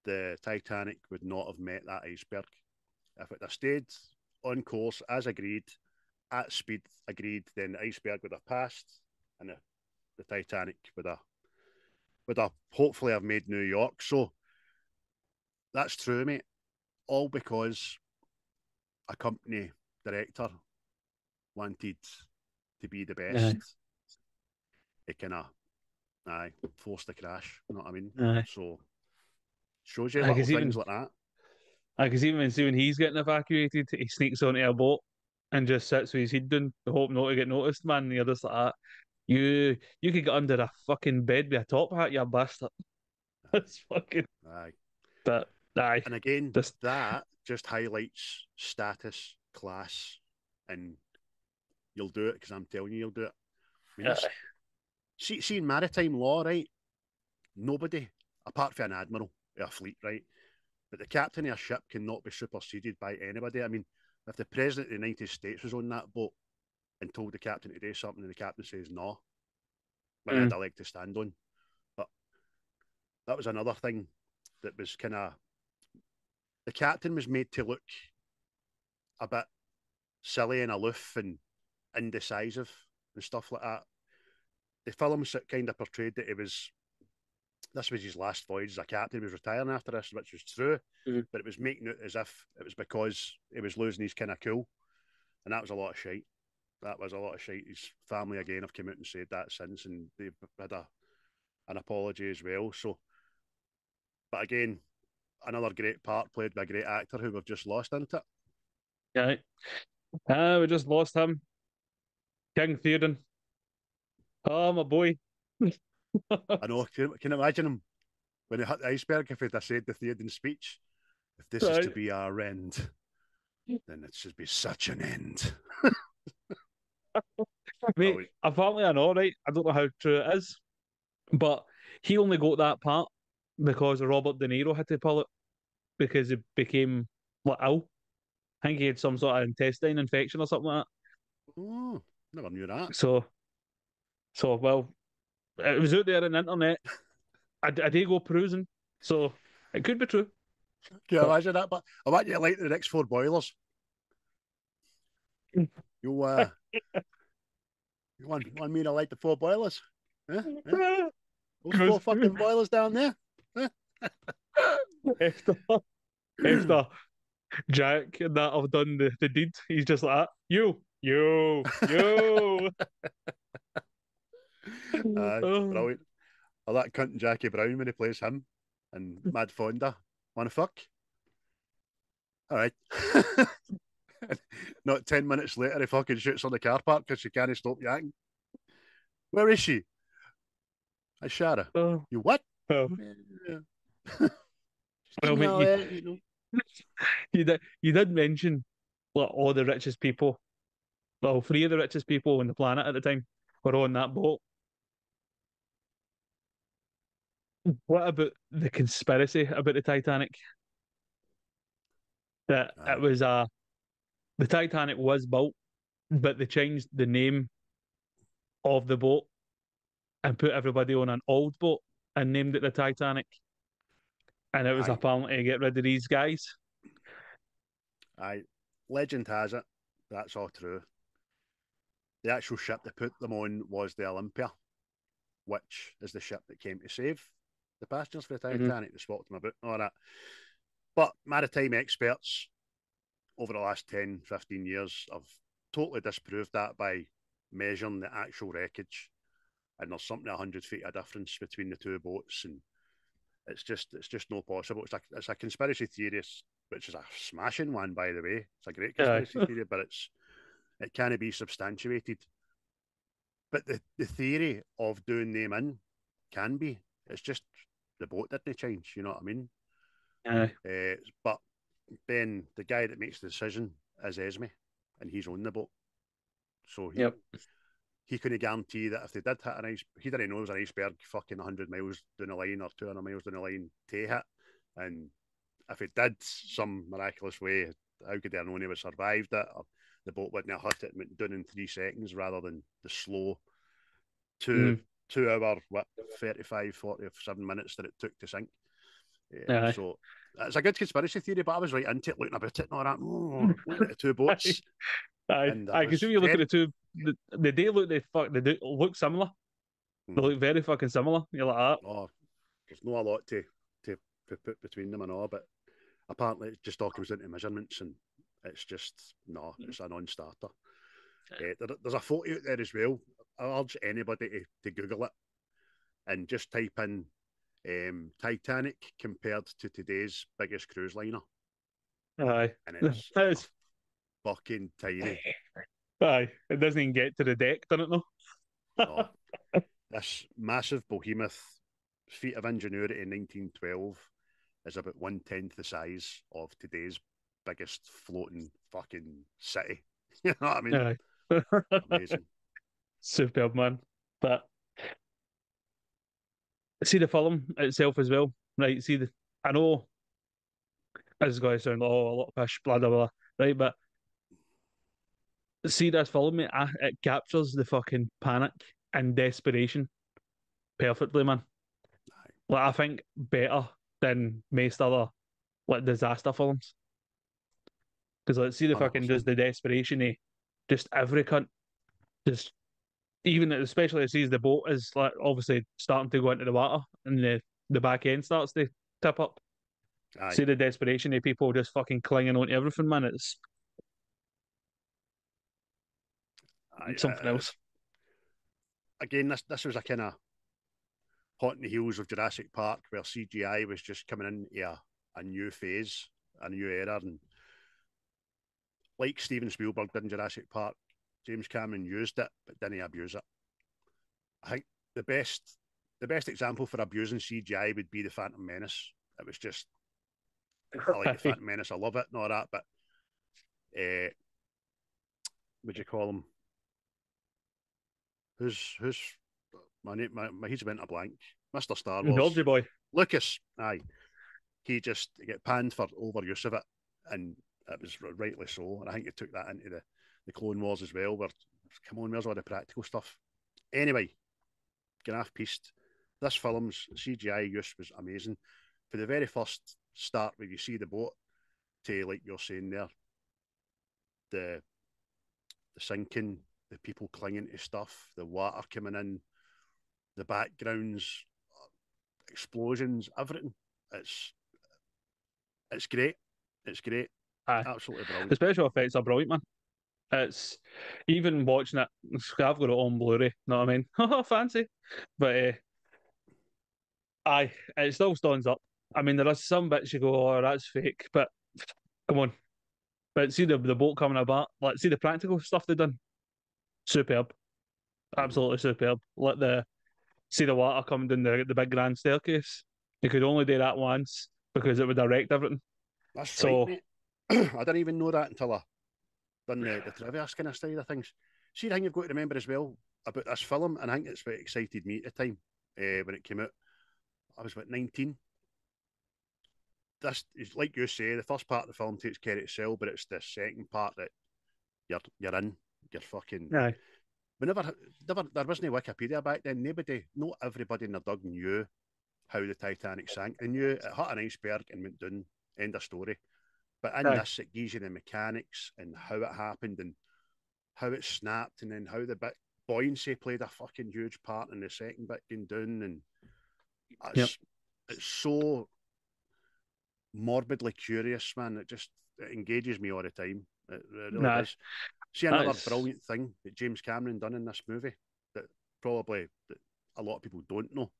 the Titanic would not have met that iceberg. If it had stayed on course as agreed, at speed agreed, then the iceberg would have passed and the Titanic would have hopefully have made New York. So that's true, mate. All because a company director wanted to be the best. It kind of forced the crash. You know what I mean? Aye. So shows you Aye, little 'cause things even- like that. Because even when he's getting evacuated, he sneaks onto a boat and just sits with his head down, hope not to get noticed, man. And you're just like that. You could get under a fucking bed with a top hat, you bastard. That's fucking. Aye. But aye, And again, Just- that just highlights status, class, and you'll do it because I'm telling you, you'll do it. I mean, aye. see in maritime law, right? Nobody, apart from an admiral of a fleet, right? But the captain of a ship cannot be superseded by anybody. I mean, if the president of the United States was on that boat and told the captain to do something and the captain says no, when I had a leg to stand on. But that was another thing that was kind of, the captain was made to look a bit silly and aloof and indecisive and stuff like that. The films kind of portrayed that this was his last voyage as a captain. He was retiring after this, which was true, but it was making it as if it was because he was losing his kind of cool, and that was a lot of shite. That was a lot of shite. His family again have come out and said that since, and they've had an apology as well. So, but again, another great part played by a great actor who we've just lost, isn't it? Yeah, we just lost him, King Theoden. Oh, my boy. I know. Can you imagine him when he hit the iceberg? If he'd have said the Theoden speech, "If this is to be our end, then it should be such an end." Mate, apparently I know, right? I don't know how true it is, but he only got that part because Robert De Niro had to pull it because he became like ill. I think he had some sort of intestine infection or something like Oh, never knew that. that. So well, it was out there on the internet. I did go perusing, so it could be true. Can you imagine that? But I want you to light the next 4 boilers. You you want me to light the 4 boilers? Yeah? Those 4 fucking boilers down there. After Jack and that have done the deed, he's just like that. You. Brilliant. Or that cunt Jackie Brown when he plays him and Mad Fonda. Wanna fuck? All right. Not 10 minutes later, he fucking shoots on the car park because she can't stop yakking. Where is she? I shot her. You what? Well, mate, you did mention like all the richest people. Well, 3 of the richest people on the planet at the time were on that boat. What about the conspiracy about the Titanic? That it was the Titanic was built, but they changed the name of the boat and put everybody on an old boat and named it the Titanic. And it was apparently to get rid of these guys. Legend has it that's all true. The actual ship they put them on was the Olympia, which is the ship that came to save the passengers for the Titanic. They swapped them about and all that. But maritime experts over the last 10, 15 years have totally disproved that by measuring the actual wreckage. And there's something 100 feet of difference between the 2 boats, and it's just not possible. It's a conspiracy theory, which is a smashing one, by the way. It's a great conspiracy theory, but it can't be substantiated. But the theory of doing them in can be. It's just the boat didn't change. You know what I mean? But Ben, the guy that makes the decision, is Esme, and he's on the boat. So he couldn't guarantee that if they did hit an ice, he didn't know it was an iceberg fucking 100 miles down the line or 200 miles down the line to hit. And if it did some miraculous way, how could they have known he would have survived it? Or the boat wouldn't have hit it and went down in 3 seconds rather than the slow 2 hour, 35, 47 minutes that it took to sink. So it's a good conspiracy theory, but I was right into it, looking about it and all that. Looking at the 2 boats. I can see you look at the 2. They do look similar. They look very fucking similar. You're like that. Oh, there's not a lot to put between them and all, but apparently it just all comes into measurements, and it's just it's a non-starter. There's a photo out there as well. I urge anybody to Google it and just type in Titanic compared to today's biggest cruise liner. Aye, and it's fucking tiny. Aye, it doesn't even get to the deck, doesn't it? No. This massive behemoth feat of ingenuity in 1912 is about 1/10 the size of today's biggest floating fucking city. You know what I mean? Aye. Amazing. Superb, man. But see the film itself as well, right? I know this is going to sound a lot of fish, blah blah blah, right? But see this film, mate, it captures the fucking panic and desperation perfectly, man. Like, I think better than most other like disaster films. Because let's see the fucking 100%. just the desperation of just every cunt, just even especially as sees the boat is like obviously starting to go into the water and the back end starts to tip up. Aye. See the desperation of people just fucking clinging on to everything, man. It's Aye. something else. Again, this was a kind of hot in the heels of Jurassic Park, where CGI was just coming into a new phase, a new era, and like Steven Spielberg did in Jurassic Park, James Cameron used it but didn't abuse it. I think the best example for abusing CGI would be the Phantom Menace. It was just, I like the Phantom Menace, I love it and all that, but what do you call him? Who's my name? My he's went a blank. Mr. Star Wars. Georgie boy. Lucas. Aye. He just get panned for overuse of it, and it was rightly so. And I think he took that into the Clone Wars as well, where, come on, where's all the practical stuff? Anyway, Graf Piest, this film's CGI use was amazing. For the very first start, where you see the boat, to like you're saying there, the sinking, the people clinging to stuff, the water coming in, the backgrounds, explosions, everything. It's great. It's great. Aye. Absolutely brilliant. The special effects are brilliant, man. It's even watching it. I've got it on Blu-ray. Know what I mean? Fancy, but aye, it still stands up. I mean, there are some bits you go, "Oh, that's fake," but come on. But see the boat coming about. Like, see the practical stuff they've done. Superb, absolutely superb. Let the see the water coming down the big grand staircase. You could only do that once because it would direct everything. That's right, So mate. I didn't even know that until I done the trivia kind of side of things. See, the thing you've got to remember as well about this film, and I think it's what excited me at the time when it came out. I was about 19. This is like you say, the first part of the film takes care of itself, but it's the second part that you're in. You're fucking. aye, We never, there wasn't Wikipedia back then. Not everybody in the dug knew how the Titanic sank. They knew it hit an iceberg and went down. End of story. But in aye, this, it gives you the mechanics and how it happened and how it snapped, and then how the bit buoyancy played a fucking huge part in the second bit going down. And yep. it's so morbidly curious, man. It engages me all the time. It really Nah, does. See another that's brilliant thing that James Cameron done in this movie that probably that a lot of people don't know.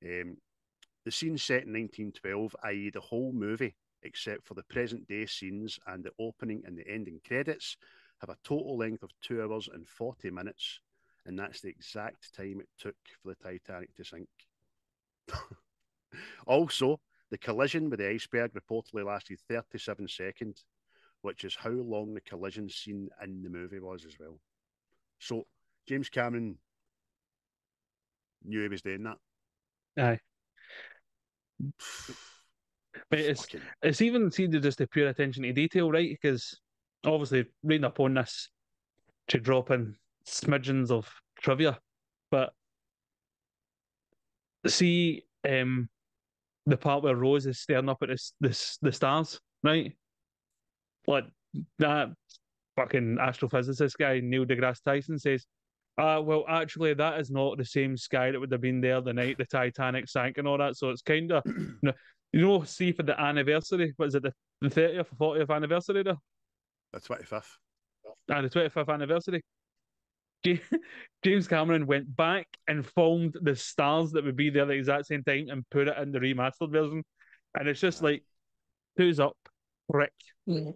The scene set in 1912, i.e., the whole movie, except for the present day scenes and the opening and the ending credits, have a total length of 2 hours and 40 minutes, and that's the exact time it took for the Titanic to sink. Also, the collision with the iceberg reportedly lasted 37 seconds, which is how long the collision scene in the movie was as well. So, James Cameron knew he was doing that. aye. But it's even seen to just the pure attention to detail, right? Because obviously reading up on this to drop in smidgens of trivia, but see the part where Rose is staring up at the stars, right? Like that fucking astrophysicist guy, Neil deGrasse Tyson, says, well, actually, that is not the same sky that would have been there the night the Titanic sank and all that. So it's kind of, see for the anniversary, what is it, the 30th or 40th anniversary there? The 25th. And the 25th anniversary. James Cameron went back and filmed the stars that would be there at the exact same time and put it in the remastered version. And it's just like, who's up, Rick? Aye. You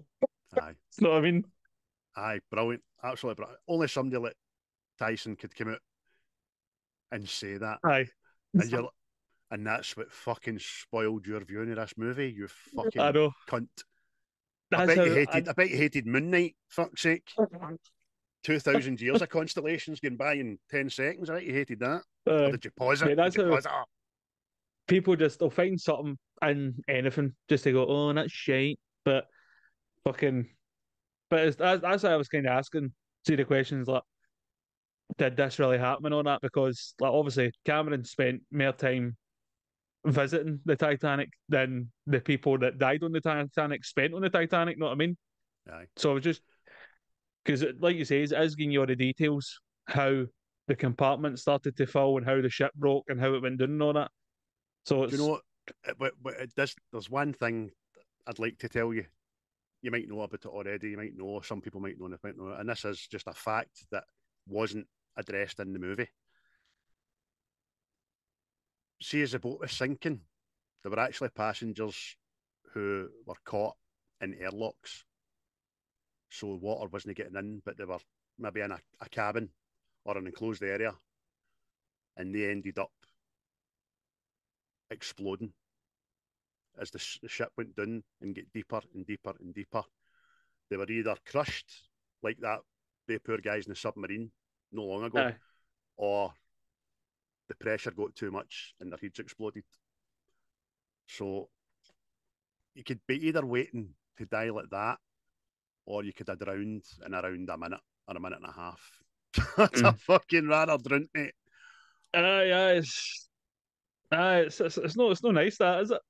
know what I mean? Aye, brilliant. Absolutely brilliant. Only somebody like Tyson could come out and say that. Aye. And that's what fucking spoiled your viewing of this movie, you fucking I know. cunt. That's I bet you how hated Moon Knight, fuck's sake. 2,000 years of constellations going by in 10 seconds. I bet you hated that. Or did you pause it? Yeah, that's did you how pause it? people just they'll find something in anything just to go, oh, that's shite. But fucking, but that's why I was kind of asking. See the questions like, did this really happen on that? Because like obviously Cameron spent more time visiting the Titanic than the people that died on the Titanic spent on the Titanic. Know what I mean? Aye. So I was just because, like you say, it's giving you all the details how the compartment started to fall and how the ship broke and how it went down and all that. So Do you know what? There's one thing I'd like to tell you. You might know about it already. You might know. Some people might know. And might know. And this is just a fact that wasn't addressed in the movie. See, as the boat was sinking, there were actually passengers who were caught in airlocks. So water wasn't getting in, but they were maybe in a cabin or an enclosed area. And they ended up exploding as the ship went down and get deeper and deeper and deeper. They were either crushed like that, the poor guys in the submarine no long ago, or the pressure got too much and their heads exploded. So you could be either waiting to die like that, or you could have drowned in around a minute or a minute and a half. That's a fucking rather drowned, mate. Yeah, it's no nice, that is it?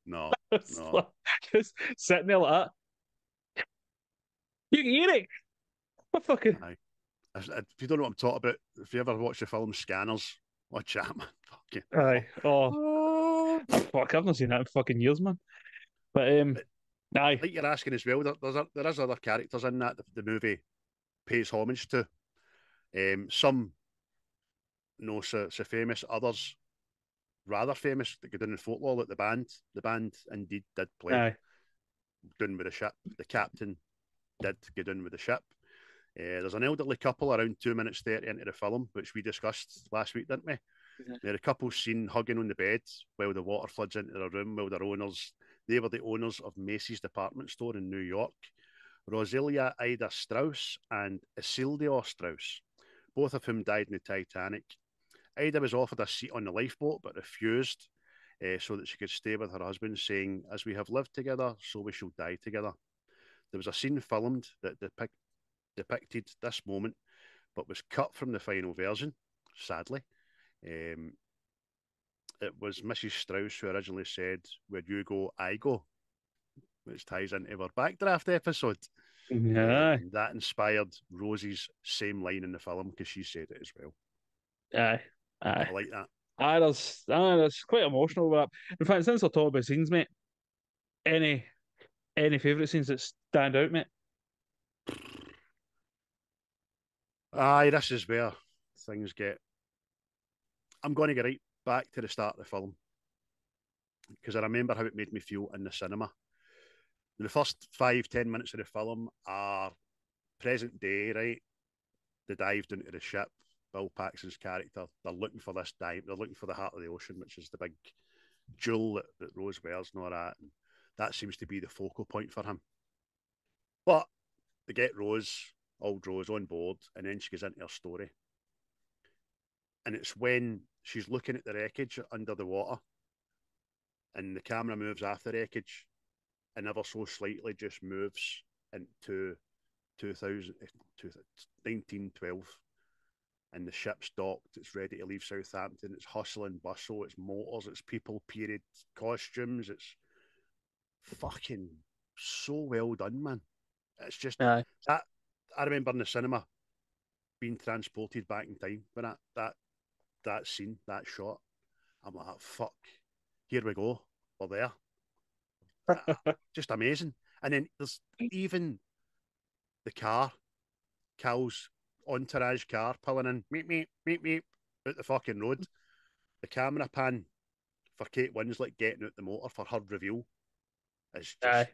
No, It's no. like, just sitting there like that. You can hear it. What fucking? Aye. If you don't know what I'm talking about, if you ever watch the film Scanners, watch that, man. Fucking. Aye. Oh, fuck! I've not seen that in fucking years, man. But aye. Like you're asking as well, there is other characters in that the movie pays homage to. Some no so famous, others rather famous that go down in folklore, like the band. The band indeed did play Aye. down with the ship. The captain did go down with the ship. There's an elderly couple around 2 minutes 30 into the film, which we discussed last week, didn't we? There are a couple seen hugging on the bed while the water floods into their room, while their owners, they were the owners of Macy's department store in New York, Rosalia Ida Strauss and Isildur Strauss, both of whom died in the Titanic. Ida was offered a seat on the lifeboat but refused so that she could stay with her husband, saying, "As we have lived together, so we shall die together." There was a scene filmed that depicted this moment but was cut from the final version, sadly. It was Mrs. Strauss who originally said, "Where you go, I go," which ties into our Backdraft episode. Aye. And that inspired Rosie's same line in the film because she said it as well. Aye. Aye. I like that. That's quite emotional with that. In fact, since I talked about scenes, mate, any favourite scenes that stand out, mate? Aye, this is where things get. I'm going to get right back to the start of the film because I remember how it made me feel in the cinema. The first 5-10 minutes of the film are present day, right? They dived into the ship. Bill Paxton's character, they're looking for this diamond. They're looking for the heart of the ocean, which is the big jewel that Rose wears and all that. And that seems to be the focal point for him. But they get old Rose on board, and then she goes into her story. And it's when she's looking at the wreckage under the water, and the camera moves after the wreckage, and ever so slightly just moves into 1912. And the ship's docked, it's ready to leave Southampton, it's hustle and bustle, it's motors, it's people, period costumes, it's fucking so well done, man. It's just Aye. that I remember in the cinema being transported back in time when that scene, that shot. I'm like, fuck, here we go, we're there. Just amazing. And then there's even the car, Cal's entourage car pulling in, meep, out the fucking road. The camera pan for Kate Winslet getting out the motor for her reveal is just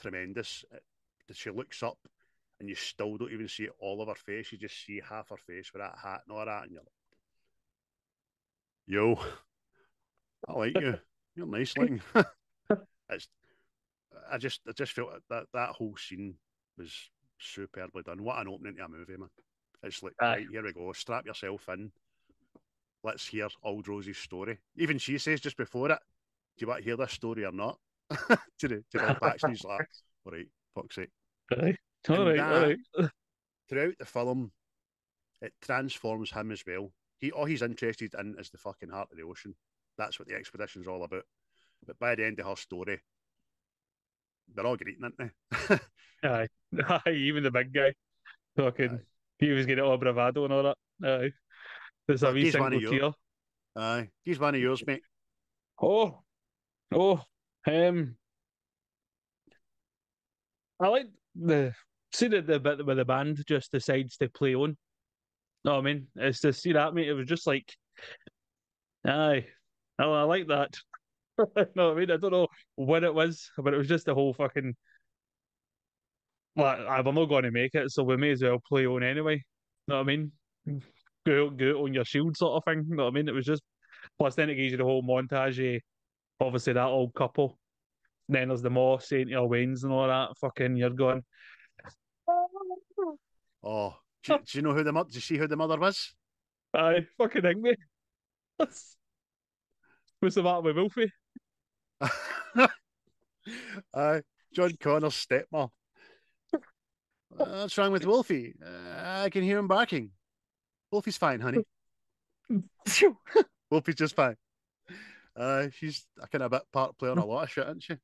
tremendous. She looks up and you still don't even see all of her face. You just see half her face with that hat and all that. And you're like, yo, I like you. You're nice looking. I just felt that whole scene was superbly done. What an opening to a movie, man. It's like, right, here we go. Strap yourself in. Let's hear old Rosie's story. Even she says just before it, do you want to hear this story or not? to Bill Paxton, he's like, all right, fuck's sake. All right. Throughout the film, it transforms him as well. All he's interested in is the fucking heart of the ocean. That's what the expedition's all about. But by the end of her story, they're all greeting, aren't they? Aye. Aye, even the big guy. Fucking, he was getting all bravado and all that. Aye. There's a But wee he's one of single yours. tear. Aye, he's one of yours, mate. Oh, oh, um, I like the see the bit where the band just decides to play on. No, I mean, it's to see that, mate. It was just like, aye, oh, I like that. No, I mean, I don't know what it was, but it was just the whole fucking like, we're not going to make it, so we may as well play on anyway. Know what I mean? Go out on your shield sort of thing. Know what I mean? It was just plus then it gives you the whole montage of obviously that old couple. Then there's the Moss, Saint Wayne's and all that. Fucking, you're going. Oh, do you know who the mother? Do you see who the mother was? Aye, fucking thing, mate. What's the matter with Wolfie? Aye, John Connor's stepmom. What's wrong with Wolfie? I can hear him barking. Wolfie's fine, honey. Wolfie's just fine. She's a kind of bit part player in a lot of shit, isn't she?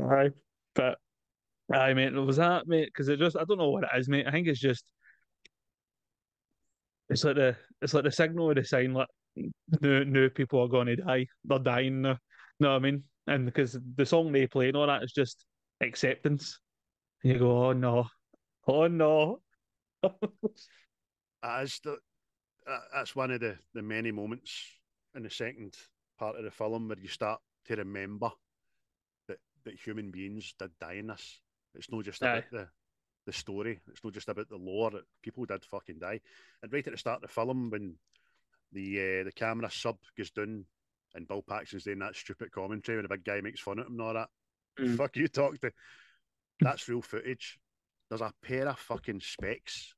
Aye, but aye, mate, it was that, mate, because it just I don't know what it is, mate. I think it's just it's like the signal of the sign like new people are going to die. They're dying now. Know what I mean? And because the song they play and all that is just acceptance. And you go, oh no, oh no. That's one of the many moments in the second part of the film where you start to remember that human beings did die in this. It's not just about the story. It's not just about the lore. People did fucking die. And right at the start of the film, when the camera sub goes down and Bill Paxton's doing that stupid commentary when the big guy makes fun of him and all that. Fuck you, talk to. That's real footage. There's a pair of fucking specs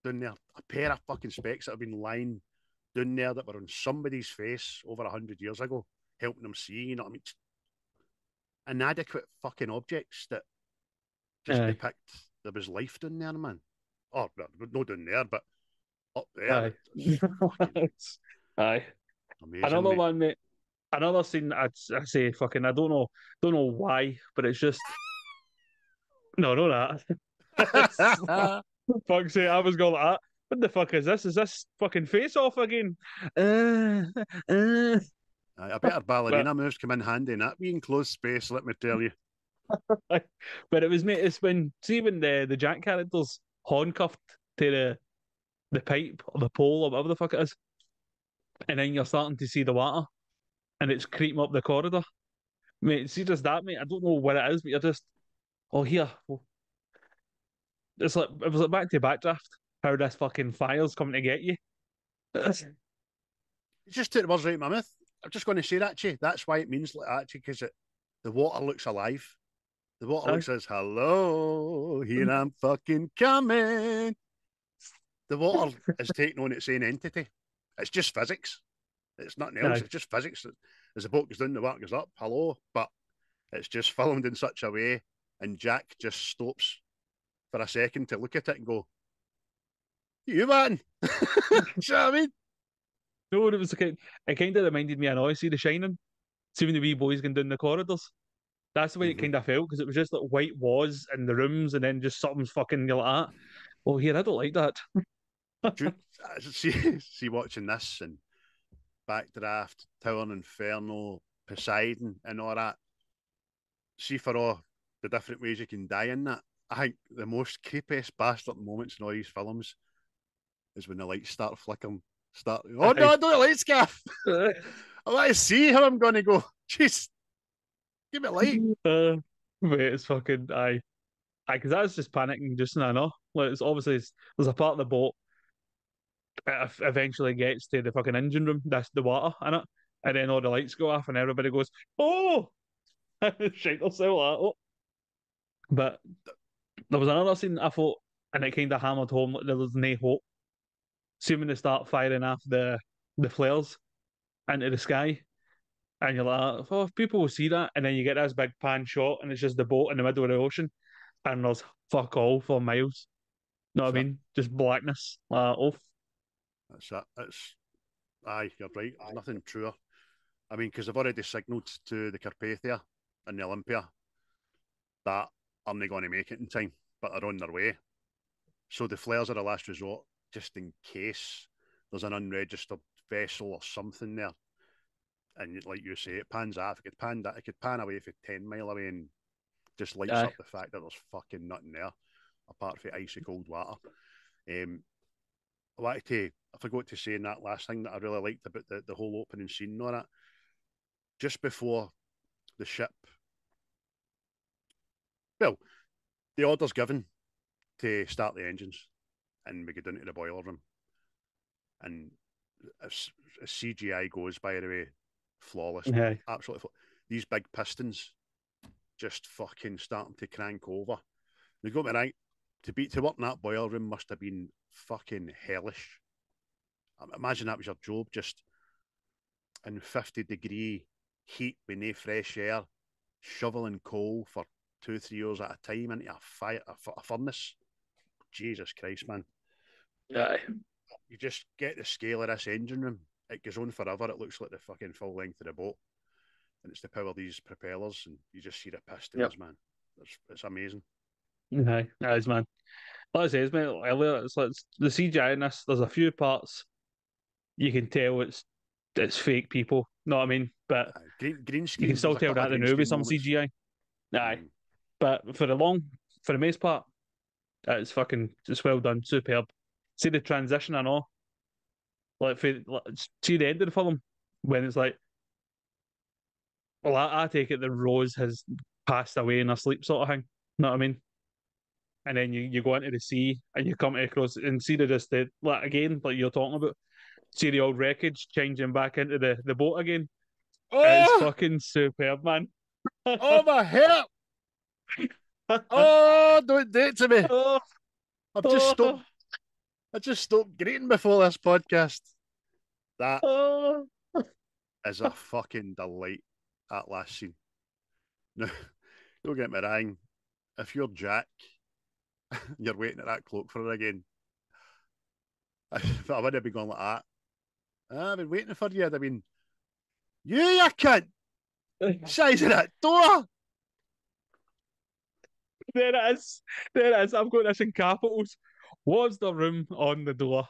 down there. A pair of fucking specs that have been lying down there that were on somebody's face over 100 years ago, helping them see, you know what I mean? Inadequate fucking objects that just depict there was life down there, man. Oh, not down there, but up there. Aye. Amazing, another mate. one, mate. Another scene. I say fucking. I don't know why, but it's just no, not that. Fuck's sake, I was going like that. What the fuck is this? Is this fucking face off again? A better ballerina moves come in handy in that wee enclosed space, let me tell you. But it was, mate, it's when the Jack character's handcuffed to the pipe or the pole or whatever the fuck it is, and then you're starting to see the water and it's creeping up the corridor. Mate, see just that, mate. I don't know what it is, but you're just here. It's like it was like back to backdraft. How this fucking fire's coming to get you. You just took the words right in my mouth. I'm just going to say that to you. That's why it means like that, because the water looks alive. The water looks says, hello, here I'm fucking coming. The water is taking on its own entity. It's just physics. It's nothing else. It's just physics. As the boat goes down, the water goes up. Hello. But it's just filmed in such a way, and Jack just stops for a second to look at it and go, you man. Do you know what I mean? No, it was it kind of reminded me of see The Shining. See when the wee boys going down the corridors. That's the way it kind of felt, because it was just like white walls in the rooms and then just something's fucking you're like that. Oh, here, I don't like that. see watching this and Backdraft, Tower Inferno, Poseidon and all that. See for all the different ways you can die in that. I think the most creepiest bastard moments in all these films is when the lights start flickering. Oh no, I don't like scaff. I want to see how I'm going to go. Jeez. Give me a light. Wait, it's fucking because that's just panicking just now. No, like it's obviously there's a part of the boat that eventually gets to the fucking engine room. That's the water in it, and then all the lights go off, and everybody goes, "Oh!" Shake themselves out. But there was another scene I thought, and it kind of hammered home like there was no hope. See when they start firing off the flares into the sky. And you're like, oh, people will see that. And then you get this big pan shot, and it's just the boat in the middle of the ocean, and there's fuck all for miles. Know what I That's it. mean? Just blackness. Off. That's it. Aye, you're right. There's nothing truer. I mean, because they've already signalled to the Carpathia and the Olympia that I'm not going to make it in time, but they're on their way. So the flares are the last resort, just in case there's an unregistered vessel or something there. And like you say, it pans out. It could pan away for 10 mile away and just lights Aye. up the fact that there's fucking nothing there apart from icy cold water. I forgot to say in that last thing that I really liked about the whole opening scene on it. Just before the ship, well, the order's given to start the engines and we get into the boiler room. And as CGI goes, by the way, flawless, Aye. absolutely flawless. These big pistons just fucking starting to crank over. You got me right. To work in that boiler room must have been fucking hellish. Imagine that was your job, just in 50-degree heat with no fresh air, shoveling coal for 2-3 hours at a time into a furnace. Jesus Christ, man. Aye. You just get the scale of this engine room. It goes on forever. It looks like the fucking full length of the boat. And it's the power of these propellers, and you just see the pistons, man. It's amazing. Aye. Aye, man. Like I say, mate, earlier, it's like the CGI in this, there's a few parts you can tell it's fake people. Know what I mean? But Green you can screen. still There's a tell couple that of the green movie screen some moments. CGI. Aye. But for the most part, it's well done, superb. See the transition and all. See the end of the film when it's like, well, I take it that Rose has passed away in her sleep, sort of thing. Know what I mean? And then you go into the sea and you come across and see like again, like you're talking about, see the old wreckage changing back into the boat again. It's Oh, fucking superb, man. oh my head! Oh, don't do it to me. Oh, I've just stopped. oh, I just stopped greeting before this podcast. That oh. is a fucking delight. That last scene. No, don't get me wrong. If you're Jack, you're waiting at that cloak for her again. I would have been going like that. I've been waiting for you. I'd have been, you cunt! Size of that door! There it is. There it is. I've got this in capitals. Was the room on the door?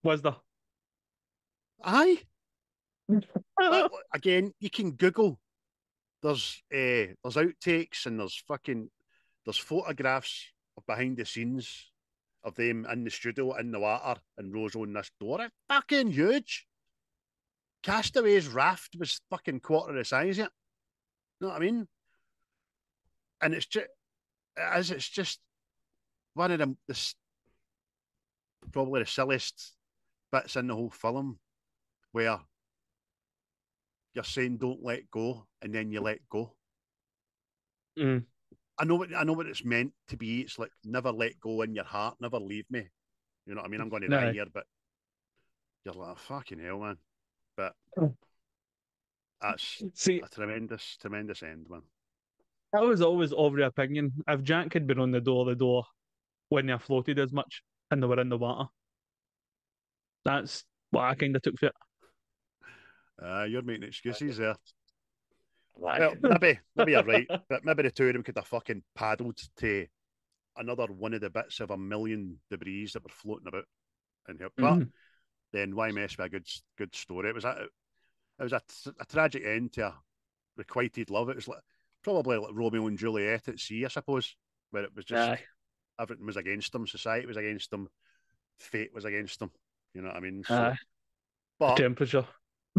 Was there? Aye. Again, you can Google. There's outtakes and there's photographs of behind the scenes of them in the studio in the water and Rose on this door. It's fucking huge. Castaway's raft was fucking quarter the size of it. You know what I mean? And it's just one of probably the silliest bits in the whole film where you're saying don't let go and then you let go. Mm. I know what it's meant to be. It's like never let go in your heart, never leave me. You know what I mean? I'm going to die here, but you're like, oh, fucking hell, man. But that's See, a tremendous end, man. I was always of the opinion if Jack had been on the door when they floated as much and they were in the water. That's what I kind of took for it. You're making excuses there. Aye. Well, maybe you're right, but maybe the two of them could have fucking paddled to another one of the bits of a million debris that were floating about and help. But then why mess with a good story? It was a tragic end to a requited love. It was probably like Romeo and Juliet at sea, I suppose, where it was just everything was against them, society was against them, fate was against them. You know what I mean? So, but temperature.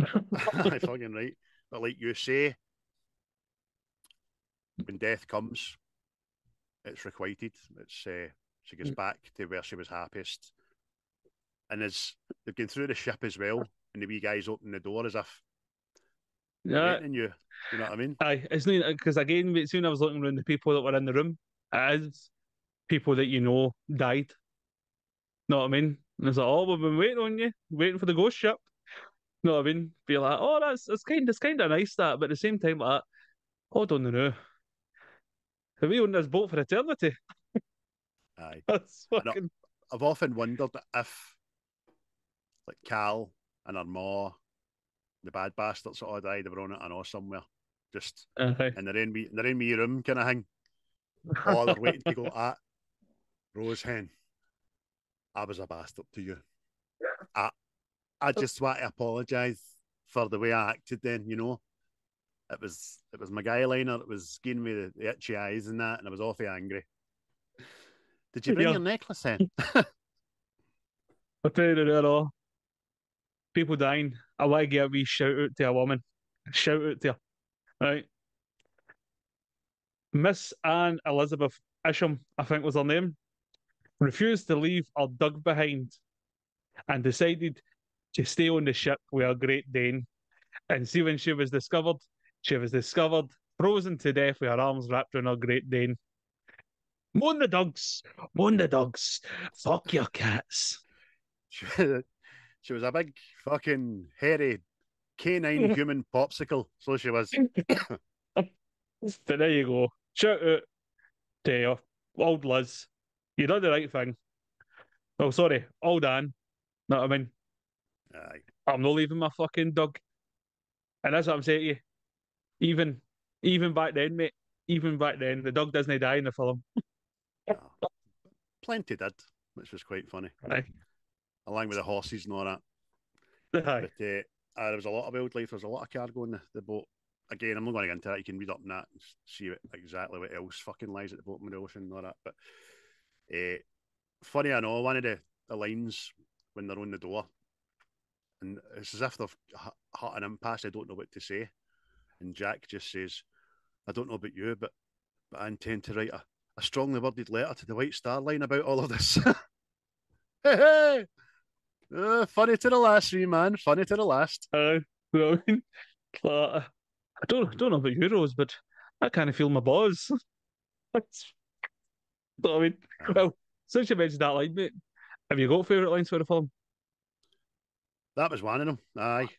I fucking right. But like you say, when death comes, it's requited. She goes back to where she was happiest, and as they've gone through the ship as well, and the wee guys open the door as if waiting on you. You know what I mean? Aye, it's not because again, soon I was looking around the people that were in the room. It is people that you know died. Know what I mean? And it's like, oh, we've been waiting on you, waiting for the ghost ship. Know what I mean? Be like, oh, it's kind of nice that, but at the same time, like, hold on now. Have we on this boat for eternity? Aye. That's And fucking. I've often wondered if, like, Cal and her ma, the bad bastards that all died, they were on it, I know, somewhere. Just Aye. in their in me room kind of thing. Oh, they're waiting to go at Rose Hen. I was a bastard to you. I just want to apologise for the way I acted then, you know. It was my guy liner, it was giving me the itchy eyes and that, and I was awfully angry. Did you bring Yeah. your necklace in? I'll tell you that all. People dying. I want to give a wee shout out to a woman. Shout out to her. Right. Miss Anne Elizabeth Isham, I think was her name, refused to leave her dog behind and decided to stay on the ship with a Great Dane. And see, when she was discovered frozen to death with her arms wrapped around her Great Dane. Moan the dogs, moan the dogs, fuck your cats. She was a big fucking hairy canine human popsicle, so she was. But there you go. Shout out to you, old Liz. You done the right thing. Oh, sorry, old Anne. Know what I mean? Aye. I'm not leaving my fucking dog. And that's what I'm saying to you. Even even back then, mate, even back then, the dog doesn't die in the film. No. Plenty did, which was quite funny. Aye. Along with the horses and all that. Aye. But there was a lot of wildlife, there was a lot of cargo in the boat. Again, I'm not going to get into that. You can read up on that and see exactly what else fucking lies at the bottom of the ocean and all that. But funny, I know, one of the lines when they're on the door, and it's as if they've hit an impasse, they don't know what to say. And Jack just says, I don't know about you, but I intend to write a strongly worded letter to the White Star Line about all of this. Hey, hey! Funny to the last, wee man. Funny to the last. Aye. So, I mean, I don't know about you, Rose, but I kind of feel my balls. That's, so, I mean, well, since you mentioned that line, mate, have you got favourite lines for the film? That was one of them. Aye.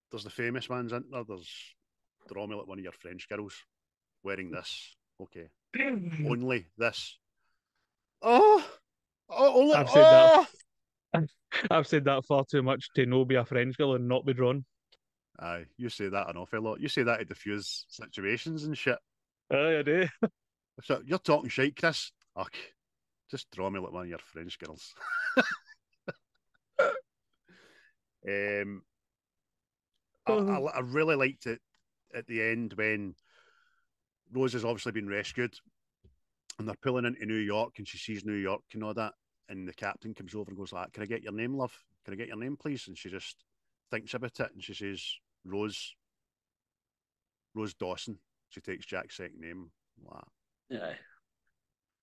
There's the famous ones, isn't there? There's draw me like one of your French girls wearing this. Okay. Only this. Oh, only. I've said that. Oh. I've said that far too much to not be a French girl and not be drawn. Aye, you say that an awful lot. You say that to diffuse situations and shit. Aye, I do. So you're talking shite, Chris. Ugh, just draw me like one of your French girls. I really liked it at the end when Rose has obviously been rescued and they're pulling into New York and she sees New York and all that. And the captain comes over and goes like, can I get your name, love? Can I get your name, please? And she just thinks about it and she says, Rose Dawson. She takes Jack's second name. Wow. Yeah.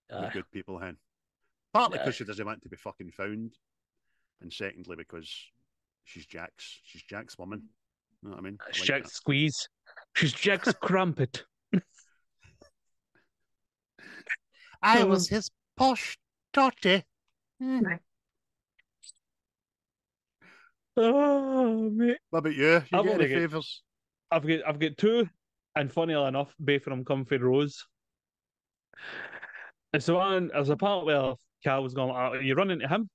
We're good people, hen. Partly because she doesn't want to be fucking found. And secondly, because she's Jack's woman. You know what I mean? She's Jack's squeeze. She's Jack's crumpet. I was his posh totty. Oh, mate. What about you? You get any favours? I've got two, and funnily enough, both of them come from Rose. It's the one, there's a part where Cal was going, are you running to him?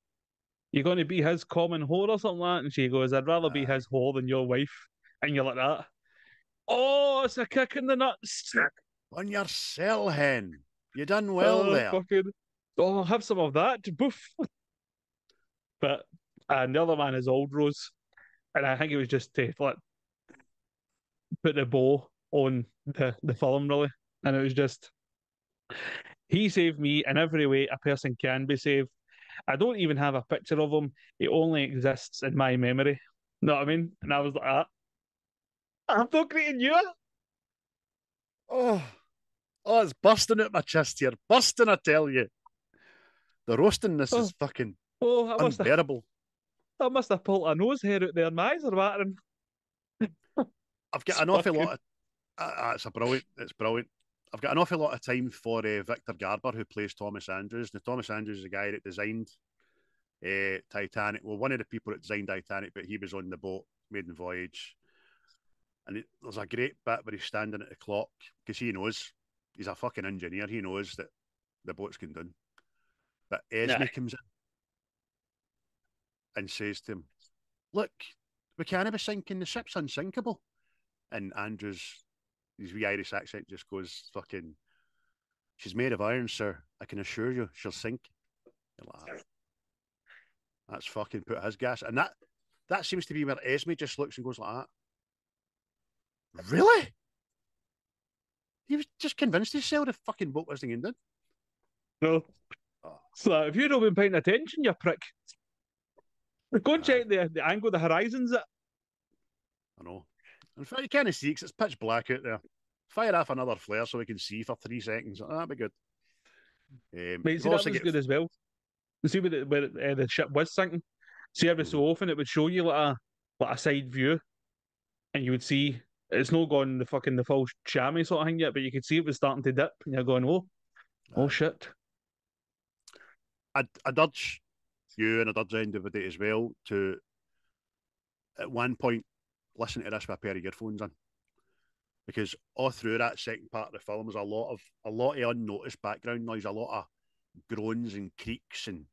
You're going to be his common whore or something like that? And she goes, I'd rather be his whore than your wife. And you're like that. Oh, it's a kick in the nuts. On your cell, hen. You done well there. Fucking, oh, have some of that. Boof. But and the other man is Old Rose. And I think it was just to like, put the bow on the film, really. And it was just, he saved me in every way a person can be saved. I don't even have a picture of him. He only exists in my memory. Know what I mean? And I was like, I'm not greeting you. Oh, it's bursting out my chest here. Bursting, I tell you. The roasting this is fucking unbearable. I must have pulled a nose hair out there and my eyes are watering. I've got an awful lot of... It's brilliant. I've got an awful lot of time for Victor Garber, who plays Thomas Andrews. Now, Thomas Andrews is the guy that designed Titanic. Well, one of the people that designed Titanic, but he was on the boat, maiden voyage. And there's a great bit where he's standing at the clock, because he knows He's a fucking engineer. He knows that the boat's going down. But Esme Aye. comes in and says to him, "Look, we can't be sinking. The ship's unsinkable." And Andrew's his wee Irish accent just goes, "Fucking, she's made of iron, sir. I can assure you, she'll sink." You're like, that's fucking put his gas. And that seems to be where Esme just looks and goes like that. Really? He was just convinced himself the fucking boat wasn't ended. No. Oh. So if you'd not been paying attention, you prick. Go and Aye. check the angle of the horizons. I know. In fact, you can't see because it's pitch black out there. Fire off another flare so we can see for 3 seconds. That'd be good. Mate, see, that was good as well. You see where the ship was sinking? See, every so often it would show you like a side view, and you would see it's not gone the full chamois sort of thing yet, but you could see it was starting to dip, and you're going, oh shit. I'd urge you and I'd urge anybody as well to, at one point, listen to this with a pair of earphones in, because all through that second part of the film, there's a lot of unnoticed background noise, a lot of groans and creaks and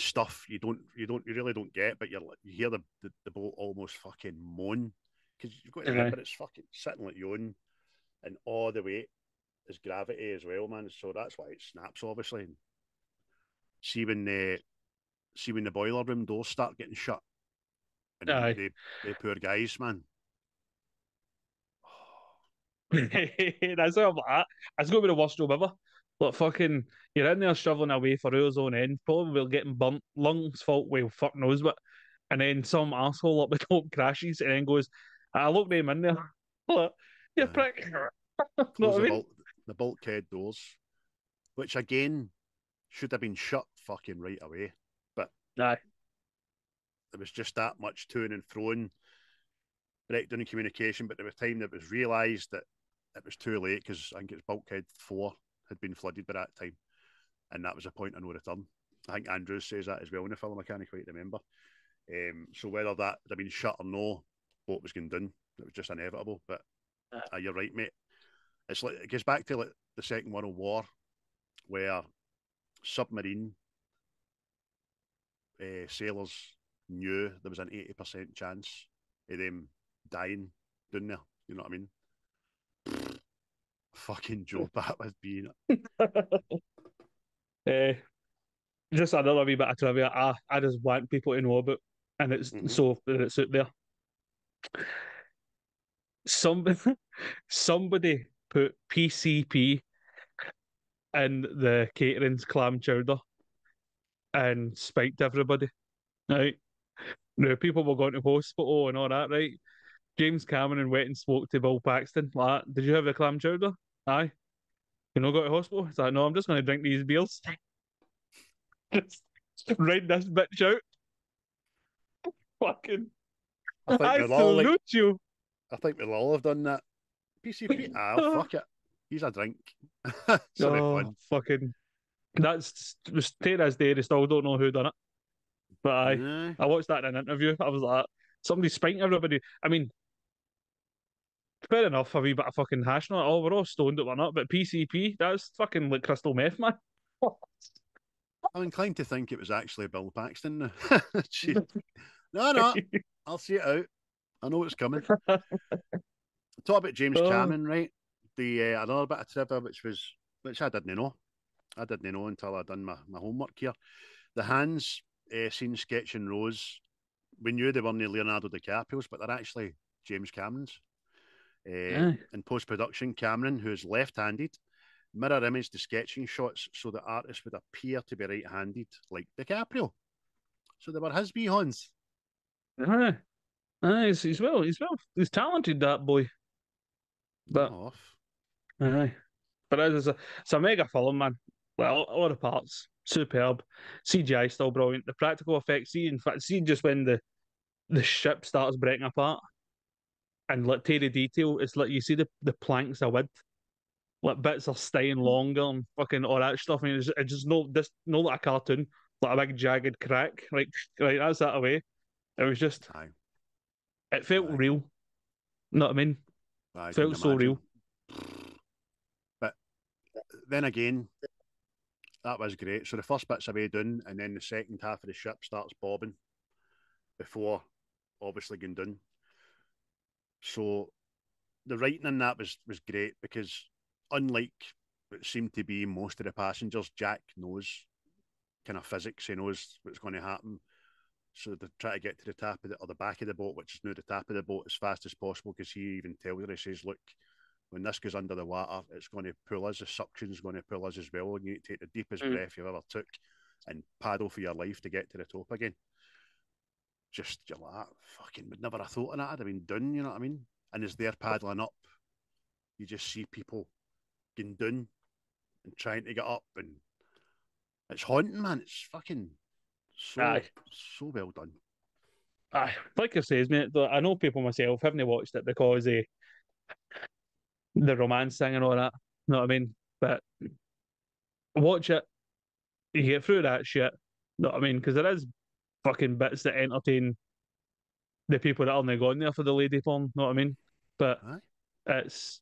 stuff you really don't get, but you hear the boat almost fucking moan, because you've got to remember it's fucking sitting like yawning, and all the weight is gravity as well, man. So that's why it snaps, obviously. And see when the boiler room doors start getting shut, and they poor guys, man. That's what I'm like. It's going to be the worst job ever. Like, fucking, you're in there shoveling away for hours on end, probably getting burnt, lungs fault, well, fuck knows what. And then some asshole up the top crashes and then goes, I look them in there. Like, you prick. Close the bulkhead doors, which again should have been shut fucking right away. But aye, there was just that much to and froing, breakdown in communication. But there was time that it was realised that it was too late, because I think it's bulkhead 4 had been flooded by that time, and that was a point of no return. I think Andrews says that as well in the film. I can't quite remember. So whether that had been shut or no, boat was going down. It was just inevitable. But you're right, mate. It's like it goes back to like the Second World War, where submarine sailors knew there was an 80% chance of them dying down there. You know what I mean? Fucking job that would be. Just another wee bit of trivia. I just want people to know about, and it's so that it's out there. Somebody put PCP in the catering's clam chowder and spiked everybody. Right? Now, people were going to hospital and all that, right? James Cameron went and spoke to Bill Paxton. Like, did you have the clam chowder? Aye. You know, go to hospital? He's like, no, I'm just going to drink these beers. Just write this bitch out. Fucking. I salute you. I think we'll all have done that. PCP, fuck it. He's a drink. Fucking. That's Tara's Day. They still don't know who done it. But I watched that in an interview. I was like, somebody's spiking everybody. I mean, fair enough, a wee bit of fucking hash on it. Oh, we're all stoned at one up, but PCP, that's fucking like crystal meth, man. I'm inclined to think it was actually Bill Paxton. No, I'll see it out. I know it's coming. Talk about James Cameron, right? The another bit of trivia, which I didn't know. I didn't know until I done my homework here. The hands seen sketching Rose, we knew they weren't Leonardo DiCaprio's, but they're actually James Cameron's. In post-production, Cameron, who is left-handed, mirror imaged the sketching shots so the artist would appear to be right-handed, like DiCaprio. So they were his wee hands. He's talented, that boy. But but it's a mega film, man. Well, all the parts superb. CGI still brilliant. The practical effects, see just when the ship starts breaking apart, and like to the detail, it's like you see the planks of wood, like bits are staying longer and fucking all that stuff. I mean, it's just no like a cartoon, like a big jagged crack, like that's that away. It was just, it felt real. You know what I mean? Felt so real. But then again, that was great. So the first bit's away done, and then the second half of the ship starts bobbing before obviously going down. So the writing in that was great because unlike it seemed to be most of the passengers, Jack knows kind of physics. He knows what's going to happen. So they try to get to the top of the back of the boat, which is now the top of the boat, as fast as possible because he even tells her, he says, look, when this goes under the water, it's going to pull us, the suction's going to pull us as well, and you need to take the deepest breath you've ever took and paddle for your life to get to the top again. Just, you're like, fucking would never have thought of that. I'd have been done, you know what I mean? And as they're paddling up, you just see people getting down and trying to get up, and it's haunting, man. It's fucking so well done. Aye, like I says, mate, I know people myself haven't watched it because of the romance thing and all that. You know what I mean? But watch it, you get through that shit. You know what I mean? Because there is fucking bits that entertain the people that aren't going there for the lady porn. You know what I mean? But it's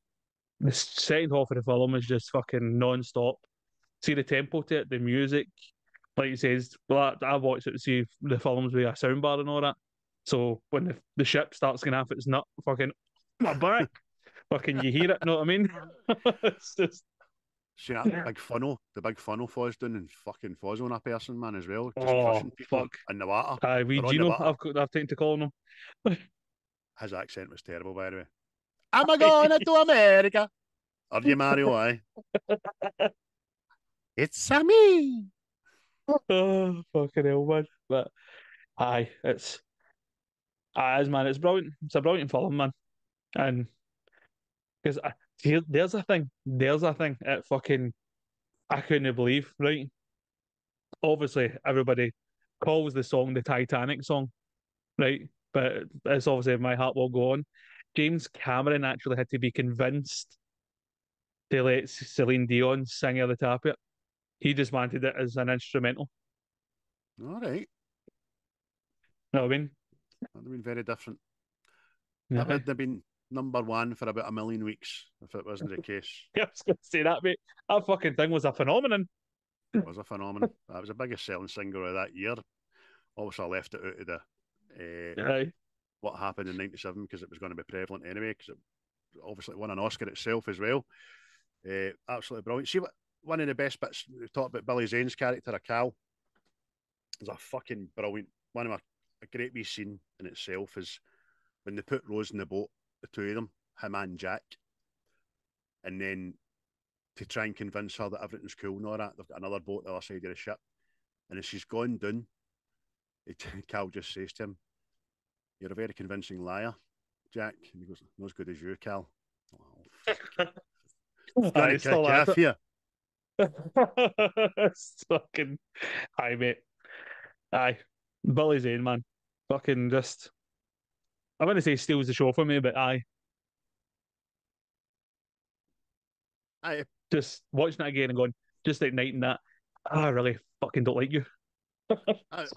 the second half of the film is just fucking non-stop. See the tempo to it, the music, like he says. Well, I watched it to see the films with a soundbar and all that. So when the ship starts going off its nut, fucking my back, fucking you hear it. Know what I mean? It's just. See that big funnel, the big funnel Foz doing and fucking Foz on a person, man, as well. Just crushing people fuck. in the water. Aye, we Gino, I've taken to calling him. His accent was terrible, by the way. Am I going to America? Are you Mario? Aye. It's a me. Oh, fucking hell, man. But aye, it's man, it's brilliant. It's a brilliant film, man. And because there's a thing. It fucking I couldn't believe, right? Obviously, everybody calls the song the Titanic song, right? But it's obviously My Heart Will Go On. James Cameron actually had to be convinced to let Celine Dion sing at the top of it. He just wanted it as an instrumental. All right. You know what I mean? That would have been very different. Yeah. That would have been number one for about a million weeks if it wasn't the case. Yeah, I was going to say that, mate. That fucking thing was a phenomenon. It was a phenomenon. That was the biggest selling single of that year. Obviously, I left it out of the what happened in '97 because it was going to be prevalent anyway. Because it obviously won an Oscar itself as well. Absolutely brilliant. See, one of the best bits we talked about Billy Zane's character, a Cal, is a fucking brilliant one of a great wee scene in itself is when they put Rose in the boat, the two of them, him and Jack, and then to try and convince her that everything's cool and all that, they've got another boat the other side of the ship, and as she's gone down, Cal just says to him, "You're a very convincing liar, Jack." And he goes, "Not as good as you, Cal." Oh, gonna kick you off here. It's fucking aye, mate. Aye. Billy Zane, man. Fucking just I want to say steals the show for me, but aye. Just watching it again and going, just igniting that. I really fucking don't like you. I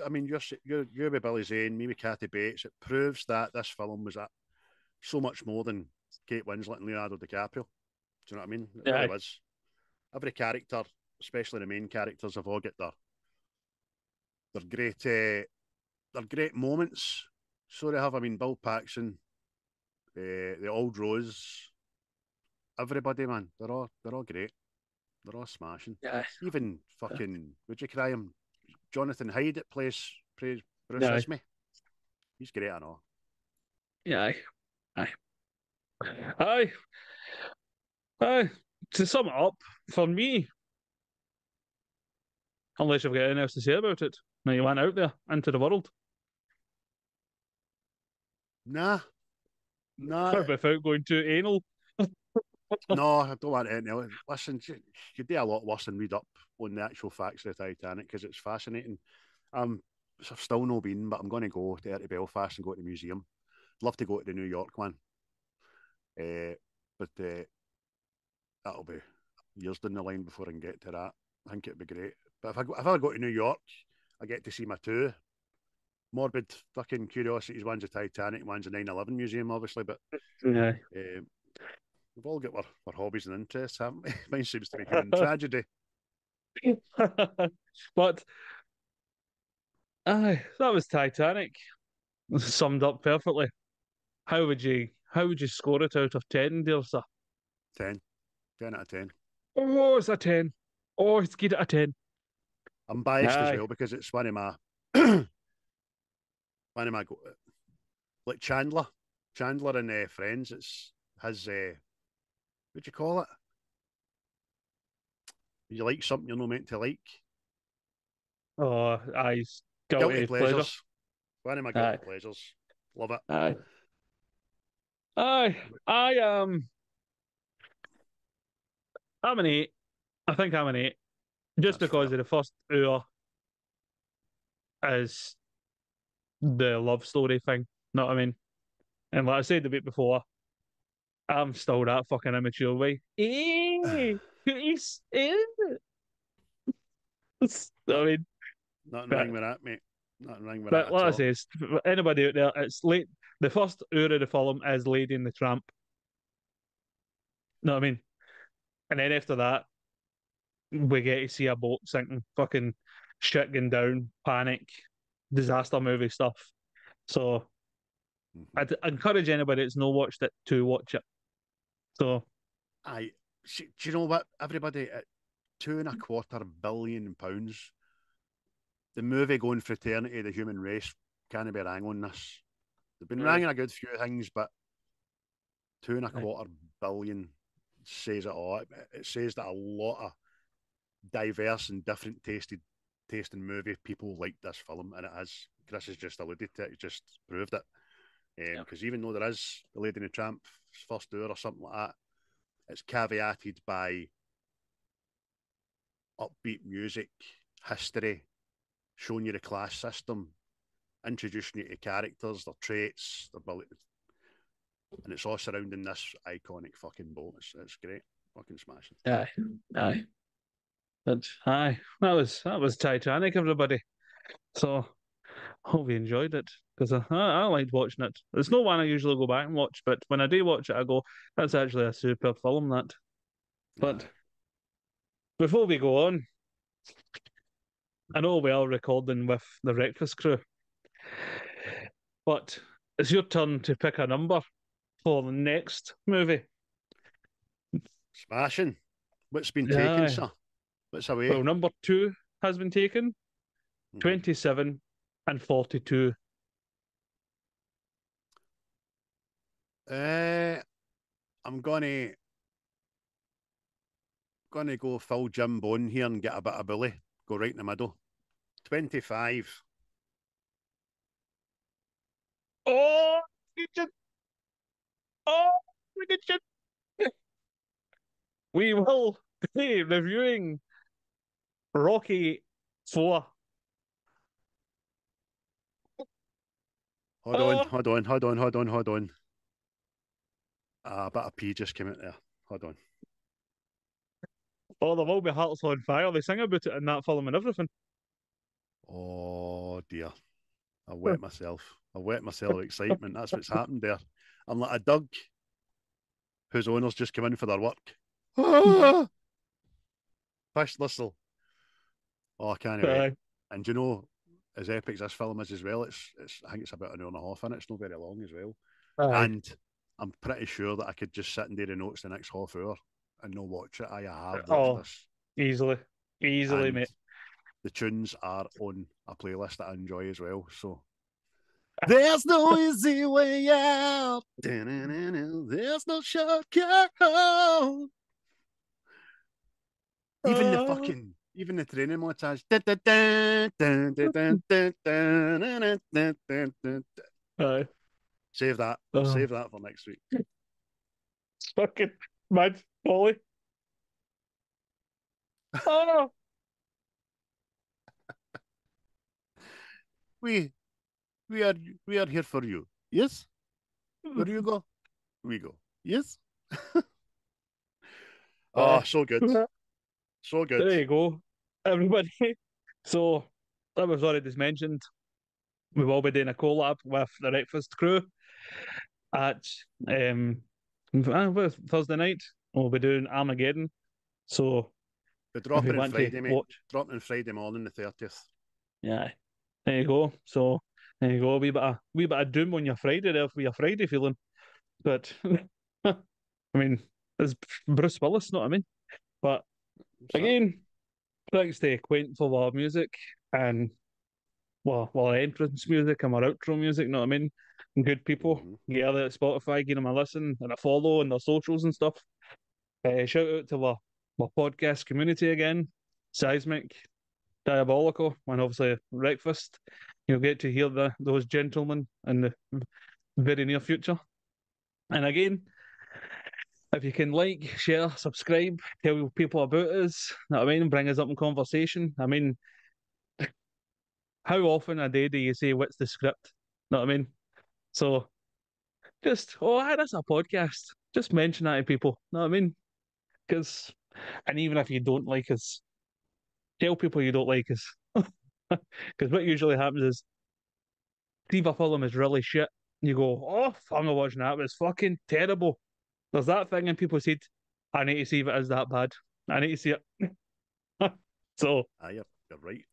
mean, you're with Billy Zane, me with Kathy Bates. It proves that this film was so much more than Kate Winslet and Leonardo DiCaprio. Do you know what I mean? It really was. Every character, especially the main characters, have all got their great moments. So they have. I mean, Bill Paxton, the Old Rose, everybody, man, they're all great. They're all smashing. Yeah. Even fucking, would you cry him? Jonathan Hyde that plays Bruce Ismay. He's great and all. Yeah, aye. To sum it up, for me, unless you've got anything else to say about it, now you went out there into the world. Nah. Without going too anal. No, I don't want anything else. Listen, you do a lot worse than read up on the actual facts of the Titanic because it's fascinating. I've still not been, but I'm going to go to Belfast and go to the museum. I'd love to go to the New York one. But that'll be years down the line before I can get to that. I think it'd be great. But if I go to New York, I get to see my two morbid fucking curiosities. One's the Titanic, one's the 9/11 museum, obviously. But We've all got our hobbies and interests, haven't we? Mine seems to be human tragedy. But aye, that was Titanic. Summed up perfectly. How would you score it out of 10, dear sir? 10. 10 out of 10. Oh, it's a 10. Oh, it's good at a 10. I'm biased as Aye. well because it's one of my like Chandler and Friends. It's his what do you call it? You like something you're not meant to like. Oh, aye, Guilty guilty pleasure. pleasures. One of my guilty Aye. pleasures. Love it. Aye. Aye. I'm an 8. I think I'm an 8. Just That's because fair. of the first hour is the love story thing. Know what I mean? And like I said the bit before, I'm still that fucking immature way. I Not, mean, nothing but, wrong with that, mate. Nothing wrong with that but at like I all. say, anybody out there, it's late. The first hour of the film is Lady and the Tramp. Know what I mean? And then after that, we get to see a boat sinking, fucking shit going down, panic, disaster movie stuff. So Mm-hmm. I'd encourage anybody that's not watched it to watch it. So Do you know what? Everybody at £2.25 billion, the movie going for eternity, the human race can't be rang on this. They've been ranging a good few things, but 2.25 billion says it all. It says that a lot of diverse and different tasting movie people like this film, and it has. Chris has just alluded to it. He just proved it. Because even though there is the Lady and the Tramp first hour or something like that, it's caveated by upbeat music, history, showing you the class system, introducing you to characters, their traits, their ability, and it's all surrounding this iconic fucking boat. It's great, fucking smashing. Aye. But aye, that was Titanic, everybody. So hope you enjoyed it because I liked watching it. It's not one I usually go back and watch, but when I do watch it, I go, "That's actually a super film." That. But before we go on, I know we are recording with the Breakfast Crew, but it's your turn to pick a number for the next movie. Smashing. What's been taken, sir? What's away? Well, number 2 has been taken, 27 and 42. I'm gonna go full Jim Bone here and get a bit of bully. Go right in the middle. 25. Oh, oh, we will be reviewing Rocky 4. Hold on. A bit of pee just came out there. Hold on. Oh, there will be Hearts on Fire. They sing about it in that film and everything. Oh dear. I wet myself with excitement. That's what's happened there. I'm like a dog whose owners just come in for their work. Fish whistle. Oh, I can't wait. And you know, as epic as this film is as well, it's I think it's about an hour and a half in it. It's not very long as well. And I'm pretty sure that I could just sit and do the notes the next half hour and not watch it. I have watched this. Easily, And mate. the tunes are on a playlist that I enjoy as well. So there's no easy way out. There's no shortcut. Even the training montage. Save that. Save that for next week. It's fucking mad, Polly. Oh. We are here for you. Yes? Where you go? We go. Yes? Oh, so good. So good. There you go, everybody. So, that was already just mentioned. We will be doing a collab with the Breakfast Crew at Thursday night, we'll be doing Armageddon. So They're if dropping you on want Friday, to mate. watch, Dropping on Friday morning, the 30th. yeah, there you go. So there you go. A wee bit of doom on your Friday there for your Friday feeling. But I mean, it's Bruce Willis, know what I mean? But again, thanks to Quaint for our music and our entrance music and our outro music, know what I mean? And good people. Get out at Spotify, give them a listen and a follow on their socials and stuff. Shout out to our podcast community again, Seismic, Diabolical, and obviously Breakfast. You'll get to hear those gentlemen in the very near future. And again, if you can like, share, subscribe, tell people about us, know what I mean? Bring us up in conversation. I mean, how often a day do you say, what's the script? Know what I mean? So just, that's a podcast. Just mention that to people. Know what I mean? And even if you don't like us, tell people you don't like us. Because what usually happens is, see if a film is really shit, and you go, oh, I'm not watching that, but it's fucking terrible. There's that thing, and people said, I need to see if it is that bad. I need to see it. So, you're right.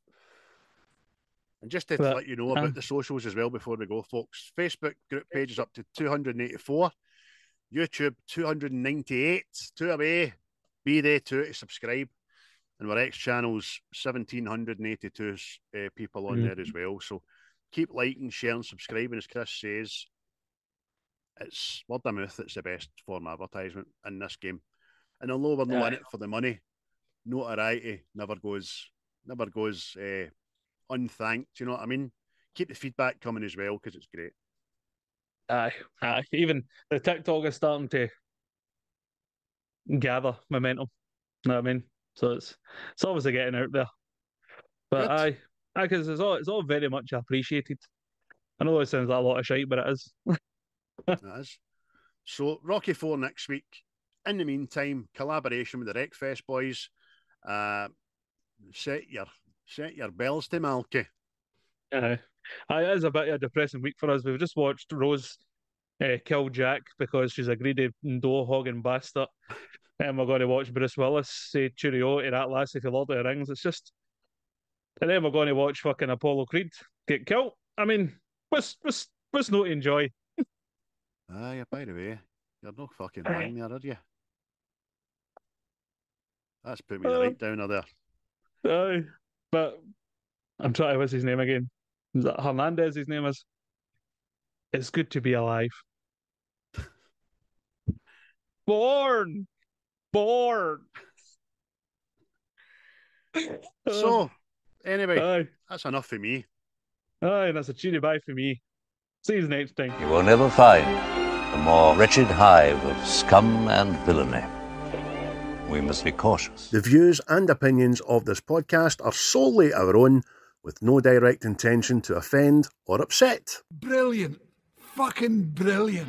And just to let you know about the socials as well before we go, folks. Facebook group page is up to 284. YouTube 298. 2 away. Be there to subscribe. And our X channel's 1,782 people on there as well. So keep liking, sharing, subscribing. As Chris says, it's word of mouth. It's the best form of advertisement in this game. And although we're not in it for the money, notoriety never goes unthanked. You know what I mean? Keep the feedback coming as well because it's great. Aye. Even the TikTok is starting to gather momentum. You know what I mean? So it's obviously getting out there. But because it's all very much appreciated. I know it sounds like a lot of shite, but it is. It is. So Rocky IV next week. In the meantime, collaboration with the Wreckfest boys. Set your bells to Malky. It is a bit of a depressing week for us. We've just watched Rose kill Jack because she's a greedy dough-hogging bastard. And we're going to watch Bruce Willis say cheerio to that lassie for Lord of the Rings. It's just... And then we're going to watch fucking Apollo Creed get killed. I mean, what's not to enjoy? By the way, you're no fucking lying there, are you? That's put me right down there. But I'm trying to... What's his name again? Is that Hernandez, his name is? It's good to be alive. Born! So, anyway, that's enough for me. And that's a cheery bye for me. See you next time. You will never find a more wretched hive of scum and villainy. We must be cautious. The views and opinions of this podcast are solely our own, with no direct intention to offend or upset. Brilliant. Fucking brilliant.